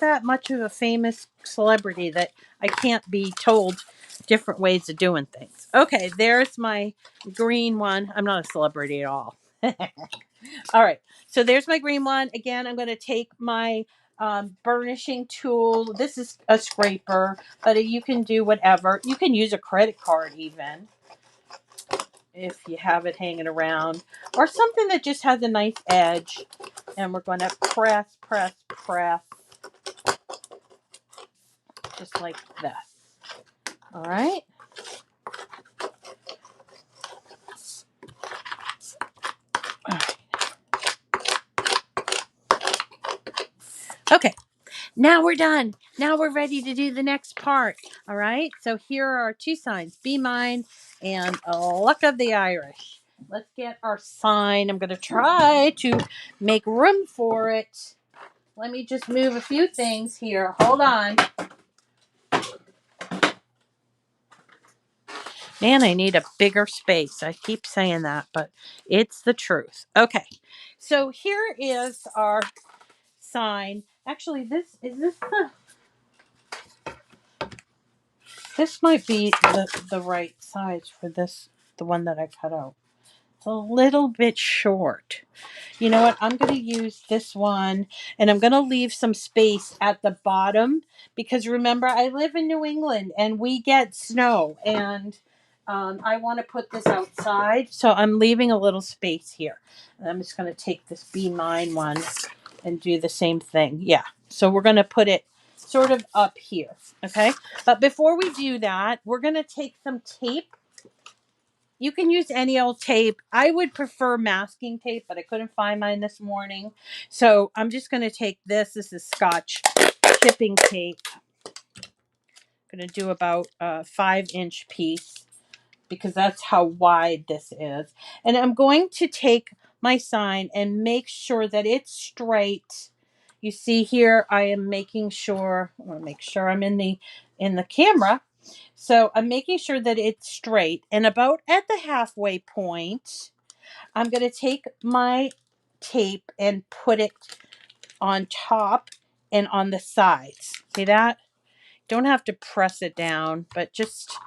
that much of a famous celebrity that I can't be told different ways of doing things. Okay, there's my green one. I'm not a celebrity at all. All right, so there's my green one. Again, I'm going to take my burnishing tool. This is a scraper, but you can do whatever. You can use a credit card even, if you have it hanging around, or something that just has a nice edge. And we're going to press, just like this. All right. Okay. Now we're done. Now we're ready to do the next part. All right. So here are our 2 signs: Be Mine and Luck of the Irish. Let's get our sign. I'm going to try to make room for it. Let me just move a few things here. Hold on. Man, I need a bigger space. I keep saying that, but it's the truth. Okay. So here is our sign. Actually, this might be the right size for this, the one that I cut out. It's a little bit short. You know what? I'm going to use this one, and I'm going to leave some space at the bottom because remember, I live in New England and we get snow, and I want to put this outside. So I'm leaving a little space here. And I'm just going to take this Be Mine one and do the same thing. Yeah. So we're going to put it sort of up here. Okay. But before we do that, we're going to take some tape. You can use any old tape. I would prefer masking tape, but I couldn't find mine this morning. So I'm just going to take this. This is Scotch shipping tape. I'm going to do about a 5-inch piece because that's how wide this is. And I'm going to take my sign and make sure that it's straight. You see here, I am making sure, I want to make sure I'm in the camera. So I'm making sure that it's straight, and about at the halfway point, I'm going to take my tape and put it on top and on the sides. See that? Don't have to press it down, but just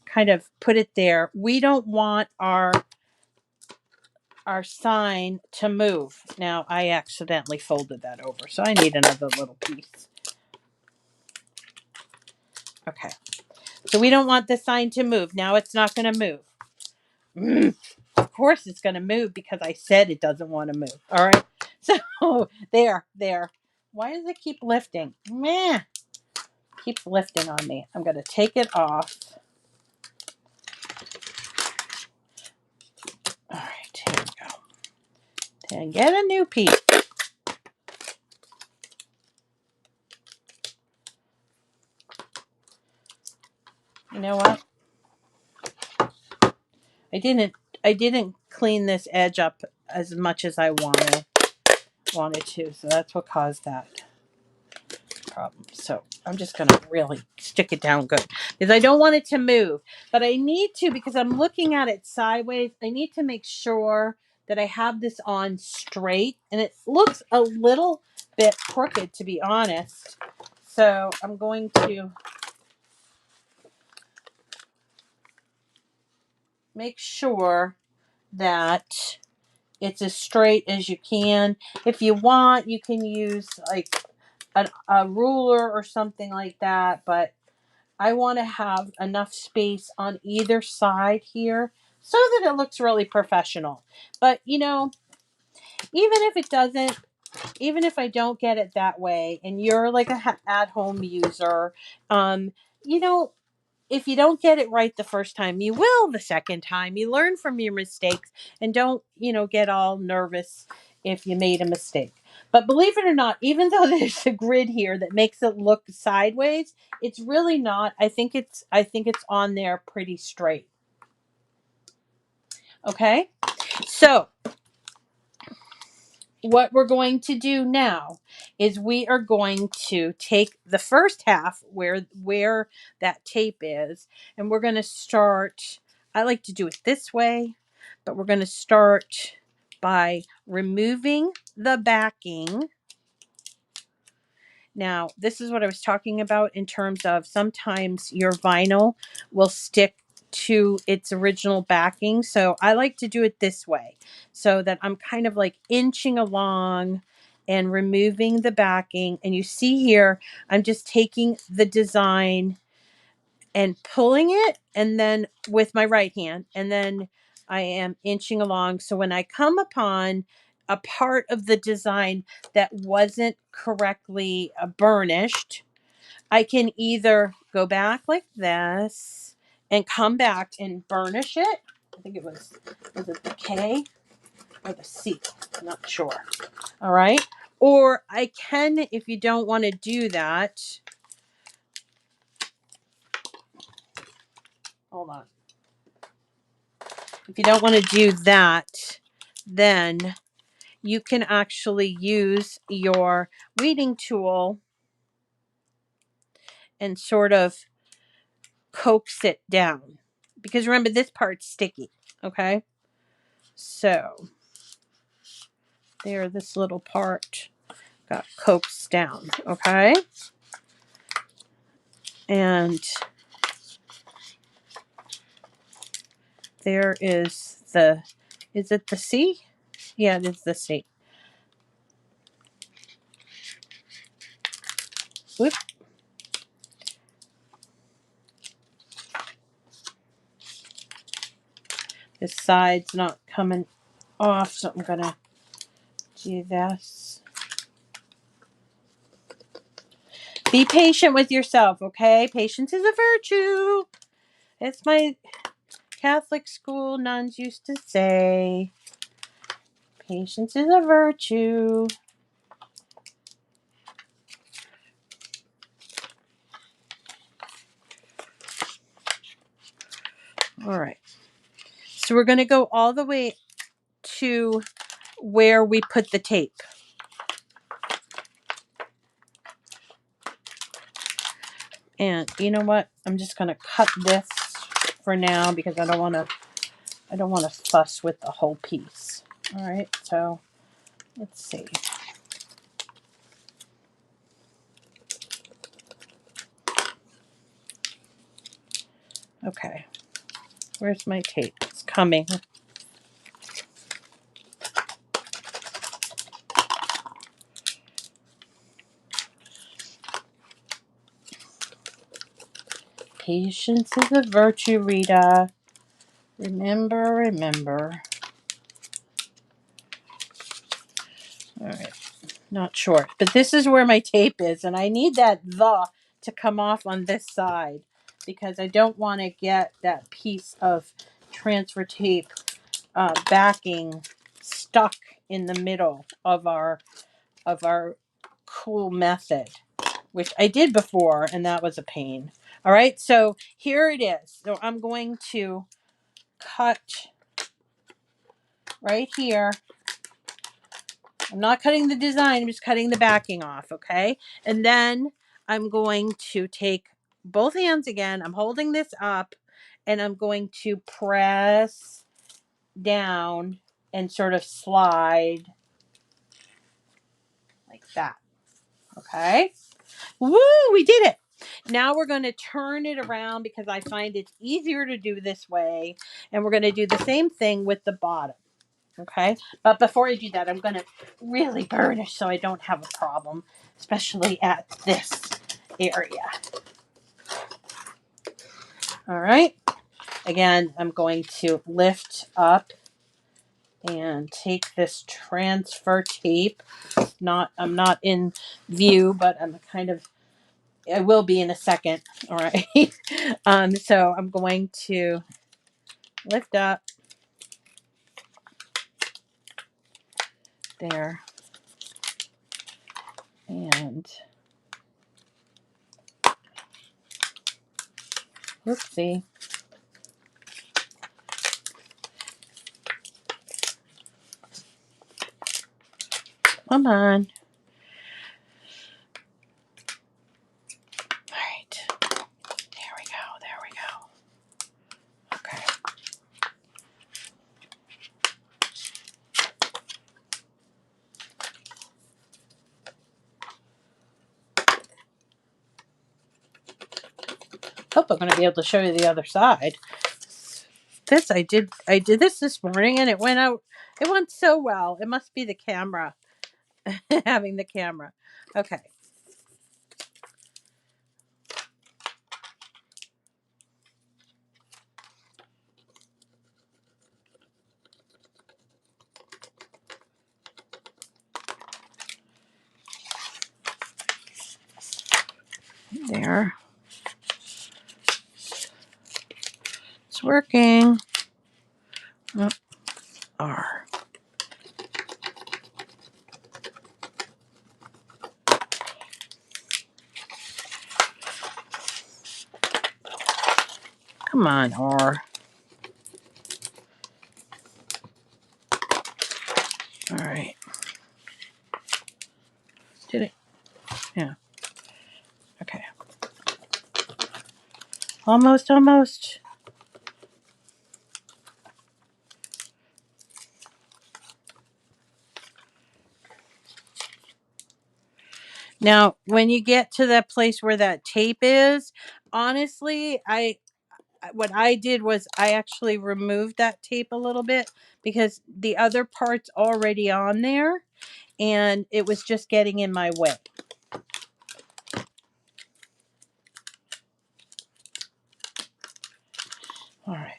kind of put it there. We don't want our sign to move. Now, I accidentally folded that over, so I need another little piece. Okay. So we don't want the sign to move. Now it's not going to move. Of course it's going to move because I said it doesn't want to move. All right. So there. Why does it keep lifting? Meh. Keeps lifting on me. I'm going to take it off. All right. Here we go. And get a new piece. You know what? I didn't clean this edge up as much as I wanted to. So that's what caused that problem. So I'm just going to really stick it down good because I don't want it to move, but I need to, because I'm looking at it sideways. I need to make sure that I have this on straight, and it looks a little bit crooked, to be honest. So I'm going to make sure that it's as straight as you can. If you want, you can use like a ruler or something like that, but I want to have enough space on either side here so that it looks really professional. But, you know, even if it doesn't, even if I don't get it that way and you're like a at-home user, you know, if you don't get it right the first time, you will the second time. You learn from your mistakes, and don't, get all nervous if you made a mistake. But believe it or not, even though there's a grid here that makes it look sideways, it's really not. I think it's on there pretty straight. Okay? So, what we're going to do now is we are going to take the first half where that tape is, and we're going to start. I like to do it this way, but we're going to start by removing the backing. Now, this is what I was talking about in terms of sometimes your vinyl will stick to its original backing. So I like to do it this way so that I'm kind of like inching along and removing the backing. And you see here, I'm just taking the design and pulling it, and then with my right hand, and then I am inching along. So when I come upon a part of the design that wasn't correctly burnished, I can either go back like this and come back and burnish it. I think was it the K or the C? I'm not sure. All right. Or I can, if you don't want to do that, hold on. If you don't want to do that, then you can actually use your weeding tool and sort of coax it down. because remember this part's sticky. Okay. So there, this little part got coaxed down. Okay. And there is is it the C? Yeah, it is the C. Whoop. This side's not coming off, so I'm gonna do this. Be patient with yourself, okay? Patience is a virtue. It's my Catholic school nuns used to say. Patience is a virtue. All right. So we're going to go all the way to where we put the tape. And you know what? I'm just going to cut this for now because I don't want to fuss with the whole piece. All right. So let's see. Okay. Where's my tape? It's coming. Patience is a virtue, Rita. Remember, remember. All right. Not sure. But this is where my tape is. And I need that to come off on this side because I don't want to get that piece of transfer tape backing stuck in the middle of our cool method, which I did before, and that was a pain. All right, so here it is. So I'm going to cut right here. I'm not cutting the design, I'm just cutting the backing off, okay? And then I'm going to take both hands again. I'm holding this up, and I'm going to press down and sort of slide like that, okay? Woo, we did it. Now we're going to turn it around because I find it's easier to do this way. And we're going to do the same thing with the bottom. Okay. But before I do that, I'm going to really burnish so I don't have a problem, especially at this area. All right. Again, I'm going to lift up and take this transfer tape. I'm not in view, but I will be in a second. All right. So I'm going to lift up there and whoopsie. Come on. All right. There we go. There we go. Okay. Hope I'm going to be able to show you the other side. I did this morning and it went out. It went so well. It must be the camera. Having the camera. Okay. There. It's working. Oh, R. Come on, R. All right. Did it? Yeah. Okay. Almost, almost. Now, when you get to that place where that tape is, honestly, what I did was I actually removed that tape a little bit because the other part's already on there and it was just getting in my way. All right.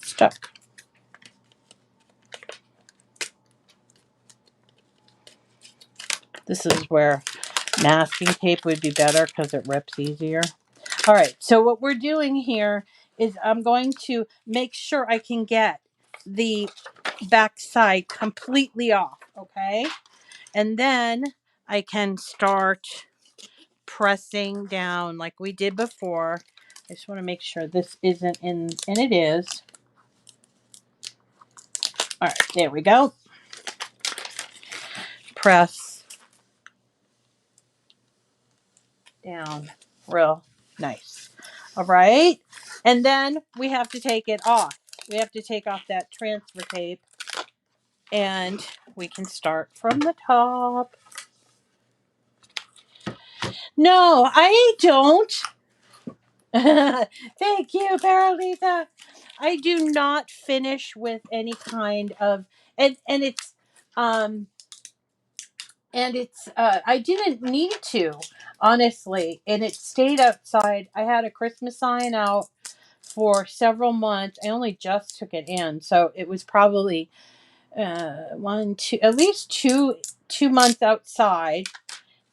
Stuck. This is where masking tape would be better because it rips easier. All right, so what we're doing here is I'm going to make sure I can get the back side completely off, okay? And then I can start pressing down like we did before. I just want to make sure this isn't in, and it is. All right, there we go. Press down real nice. All right, and then we have to take it off. We have to take off that transfer tape and we can start from the top. No, I don't. Thank you, Paralisa. I do not finish with any kind of and it's um I didn't need to, honestly, and it stayed outside. I had a Christmas sign out for several months. I only just took it in, so it was probably one, two, at least two months outside,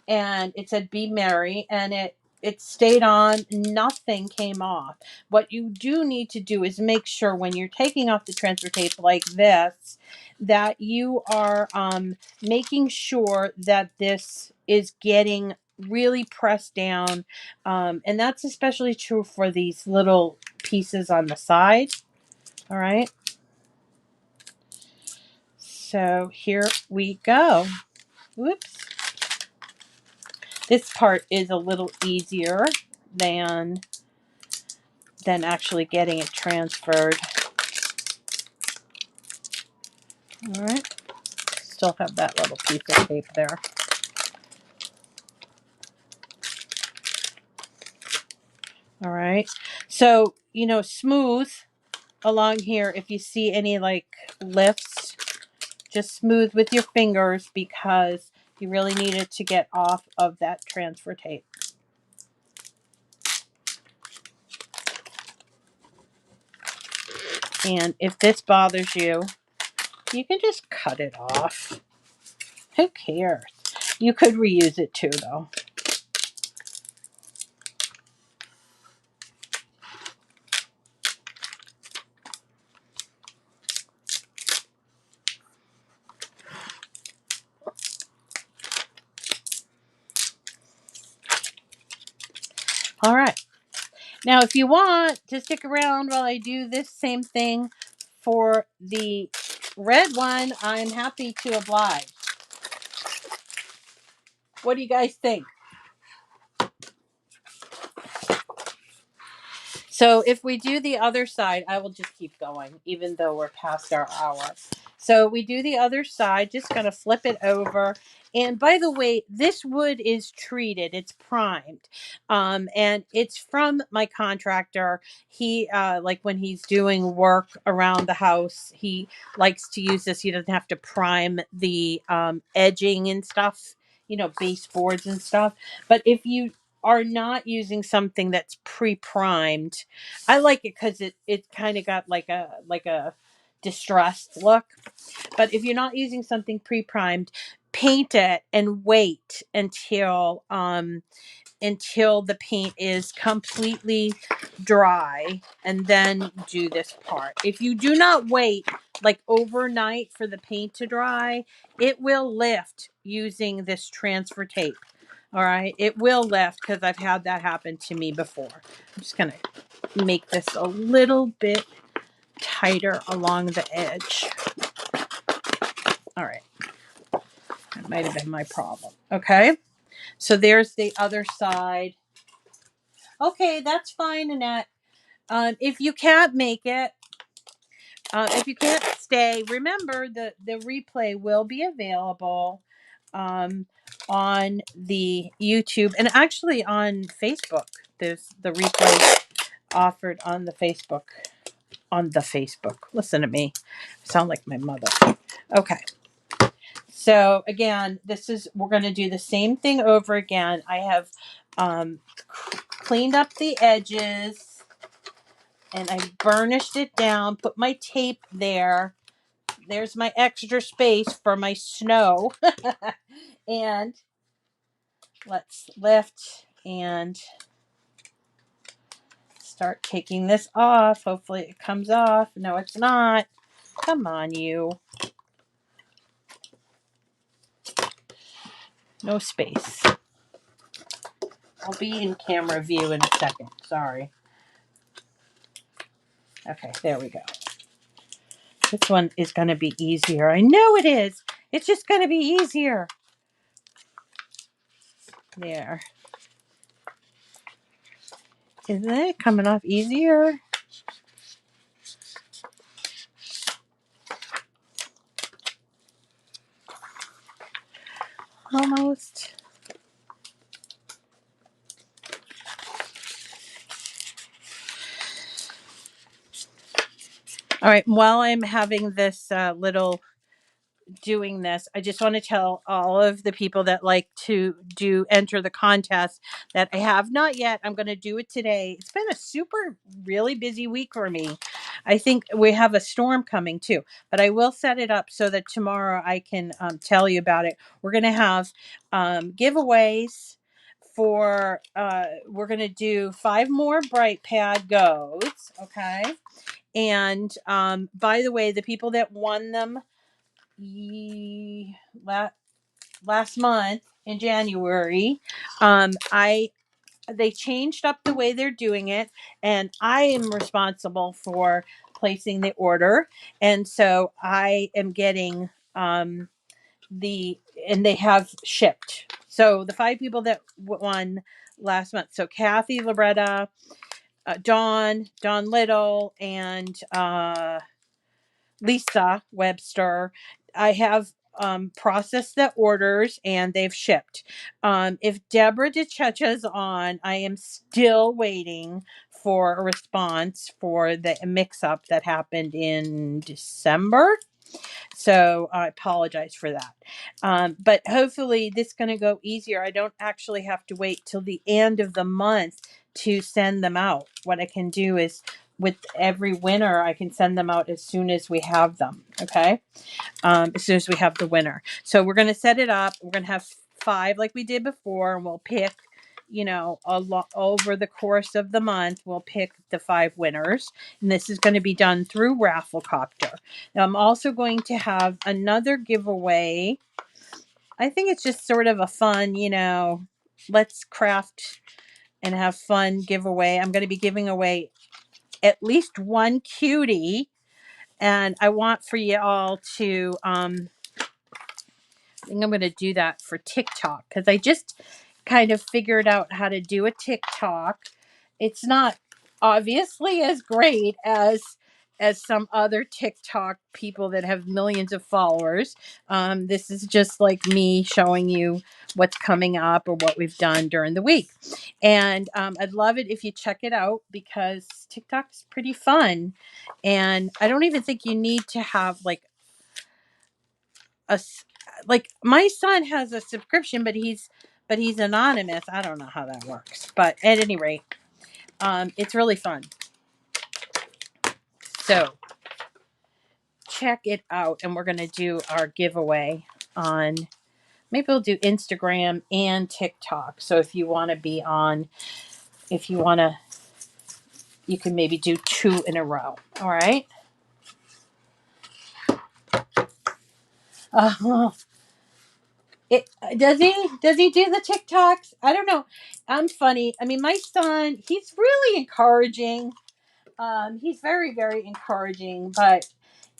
and it said "Be Merry," and it stayed on. Nothing came off. What you do need to do is make sure when you're taking off the transfer tape like this, that you are making sure that this is getting really pressed down, and that's especially true for these little pieces on the side. All right. So here we go. Whoops. This part is a little easier than actually getting it transferred. All right. Still have that little piece of tape there. All right. So, smooth along here. If you see any like lifts, just smooth with your fingers because you really need it to get off of that transfer tape. And if this bothers you, you can just cut it off. Who cares? You could reuse it too, though. All right. Now, if you want to stick around while I do this same thing for the red one, I'm happy to oblige. What do you guys think? So if we do the other side, I will just keep going, even though we're past our hour. So we do the other side, just going to flip it over. And by the way, this wood is treated, it's primed. And it's from my contractor. He, like when he's doing work around the house, he likes to use this. He doesn't have to prime the edging and stuff, baseboards and stuff. But if you are not using something that's pre-primed, I like it because it kind of got like a distressed look. But if you're not using something pre-primed, paint it and wait until the paint is completely dry, and then do this part. If you do not wait like overnight for the paint to dry, it will lift using this transfer tape. All right. It will lift because I've had that happen to me before. I'm just going to make this a little bit tighter along the edge. All right. That might have been my problem. Okay. So there's the other side. Okay, that's fine, Annette. If you can't make it, if you can't stay, remember the replay will be available um, on the YouTube and actually on Facebook. There's the replay offered on the Facebook. On the Facebook. Listen to me. I sound like my mother. Okay. So again, we're going to do the same thing over again. I have cleaned up the edges and I burnished it down, put my tape there. There's my extra space for my snow. And let's lift and start taking this off. Hopefully it comes off. No, it's not. Come on, you. No space. I'll be in camera view in a second. Sorry. Okay, there we go. This one is going to be easier. I know it is. It's just going to be easier. There. Isn't it coming off easier? Almost. All right. While I'm having this doing this, I just want to tell all of the people that like to enter the contest that I have not yet. I'm going to do it today. It's been a super really busy week for me. I think we have a storm coming too, but I will set it up so that tomorrow I can tell you about it. We're going to have giveaways for we're going to do 5 more Bright Pad goes. Okay. And by the way, the people that won them last month in January, I they changed up the way they're doing it, and I am responsible for placing the order, and so I am getting and they have shipped. So the 5 people that won last month. So Kathy, Loretta, Dawn Little, and Lisa Webster. I have processed the orders and they've shipped. If Deborah DeChecha's on, I am still waiting for a response for the mix up that happened in December. So I apologize for that. But hopefully this is going to go easier. I don't actually have to wait till the end of the month to send them out. What I can do is with every winner, I can send them out as soon as we have them. Okay. As soon as we have the winner. So we're going to set it up. We're going to have 5 like we did before, and we'll pick, over the course of the month, we'll pick the 5 winners. And this is going to be done through Rafflecopter. Now, I'm also going to have another giveaway. I think it's just sort of a fun, let's craft and have fun giveaway. I'm going to be giving away at least 1 cutie. And I want for you all to, I think I'm going to do that for TikTok because I just kind of figured out how to do a TikTok. It's not obviously as great as some other TikTok people that have millions of followers. This is just like me showing you what's coming up or what we've done during the week. And I'd love it if you check it out because TikTok's pretty fun. And I don't even think you need to have like my son has a subscription, but he's anonymous. I don't know how that works, but at any rate, it's really fun. So check it out, and we're gonna do our giveaway on. Maybe we'll do Instagram and TikTok. So if you want to be on, you can maybe do 2 in a row. All right. It does he do the TikToks? I don't know. I'm funny. I mean, my son, he's really encouraging. He's very, very encouraging, but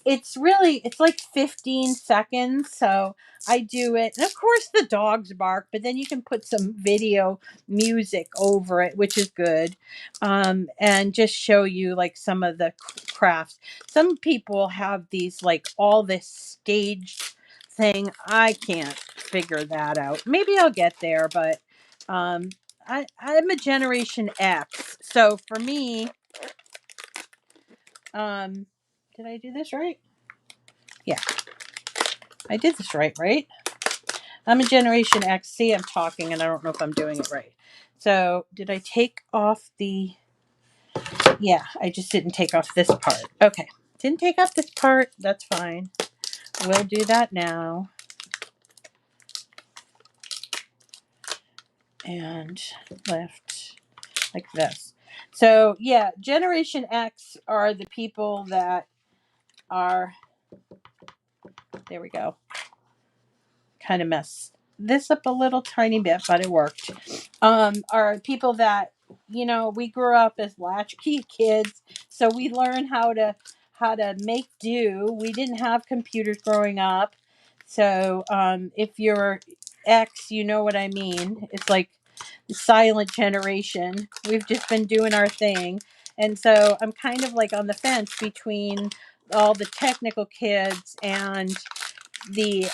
it's like 15 seconds. So I do it. And of course the dogs bark, but then you can put some video music over it, which is good. And just show you like some of the crafts. Some people have these like all this staged thing. I can't figure that out. Maybe I'll get there, but um I'm a Generation X. So for me, um did I do this right? Yeah, I did this right? I'm a Generation X. See, I'm talking and I don't know if I'm doing it right. So, did I take off the... Yeah, I just didn't take off this part. Okay. Didn't take off this part. That's fine. We'll do that now. And left like this. So, yeah, Generation X are the people that are... There we go. Kind of messed this up a little tiny bit, but it worked. Are people that, we grew up as latchkey kids, so we learn how to make do. We didn't have computers growing up, so if you're X, you know what I mean. It's like the silent generation. We've just been doing our thing, and so I'm kind of like on the fence between all the technical kids and the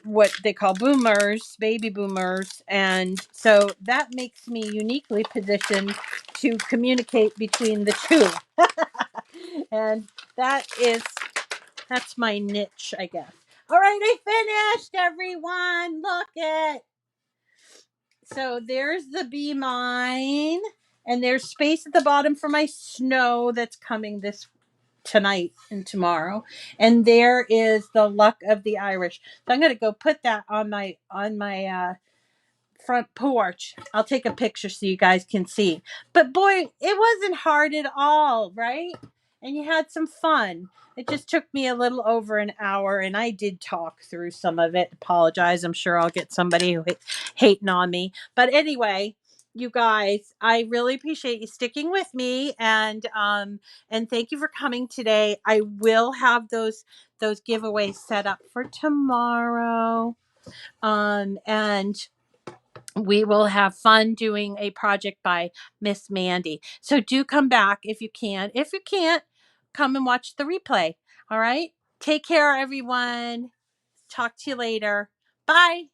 what they call boomers, baby boomers, and so that makes me uniquely positioned to communicate between the two. And that's my niche, I guess. All right, I finished, everyone. Look at... So there's the bee mine, and there's space at the bottom for my snow that's coming this tonight and tomorrow, and there is the luck of the Irish. So I'm going to go put that on my front porch. I'll take a picture so you guys can see. But boy, it wasn't hard at all, right? And you had some fun. It just took me a little over an hour, and I did talk through some of it. Apologize. I'm sure I'll get somebody who hating on me. But anyway, you guys, I really appreciate you sticking with me, and thank you for coming today. I will have those giveaways set up for tomorrow. And we will have fun doing a project by Miss Mandy. So do come back if you can. If you can't, come and watch the replay. All right. Take care, everyone. Talk to you later. Bye.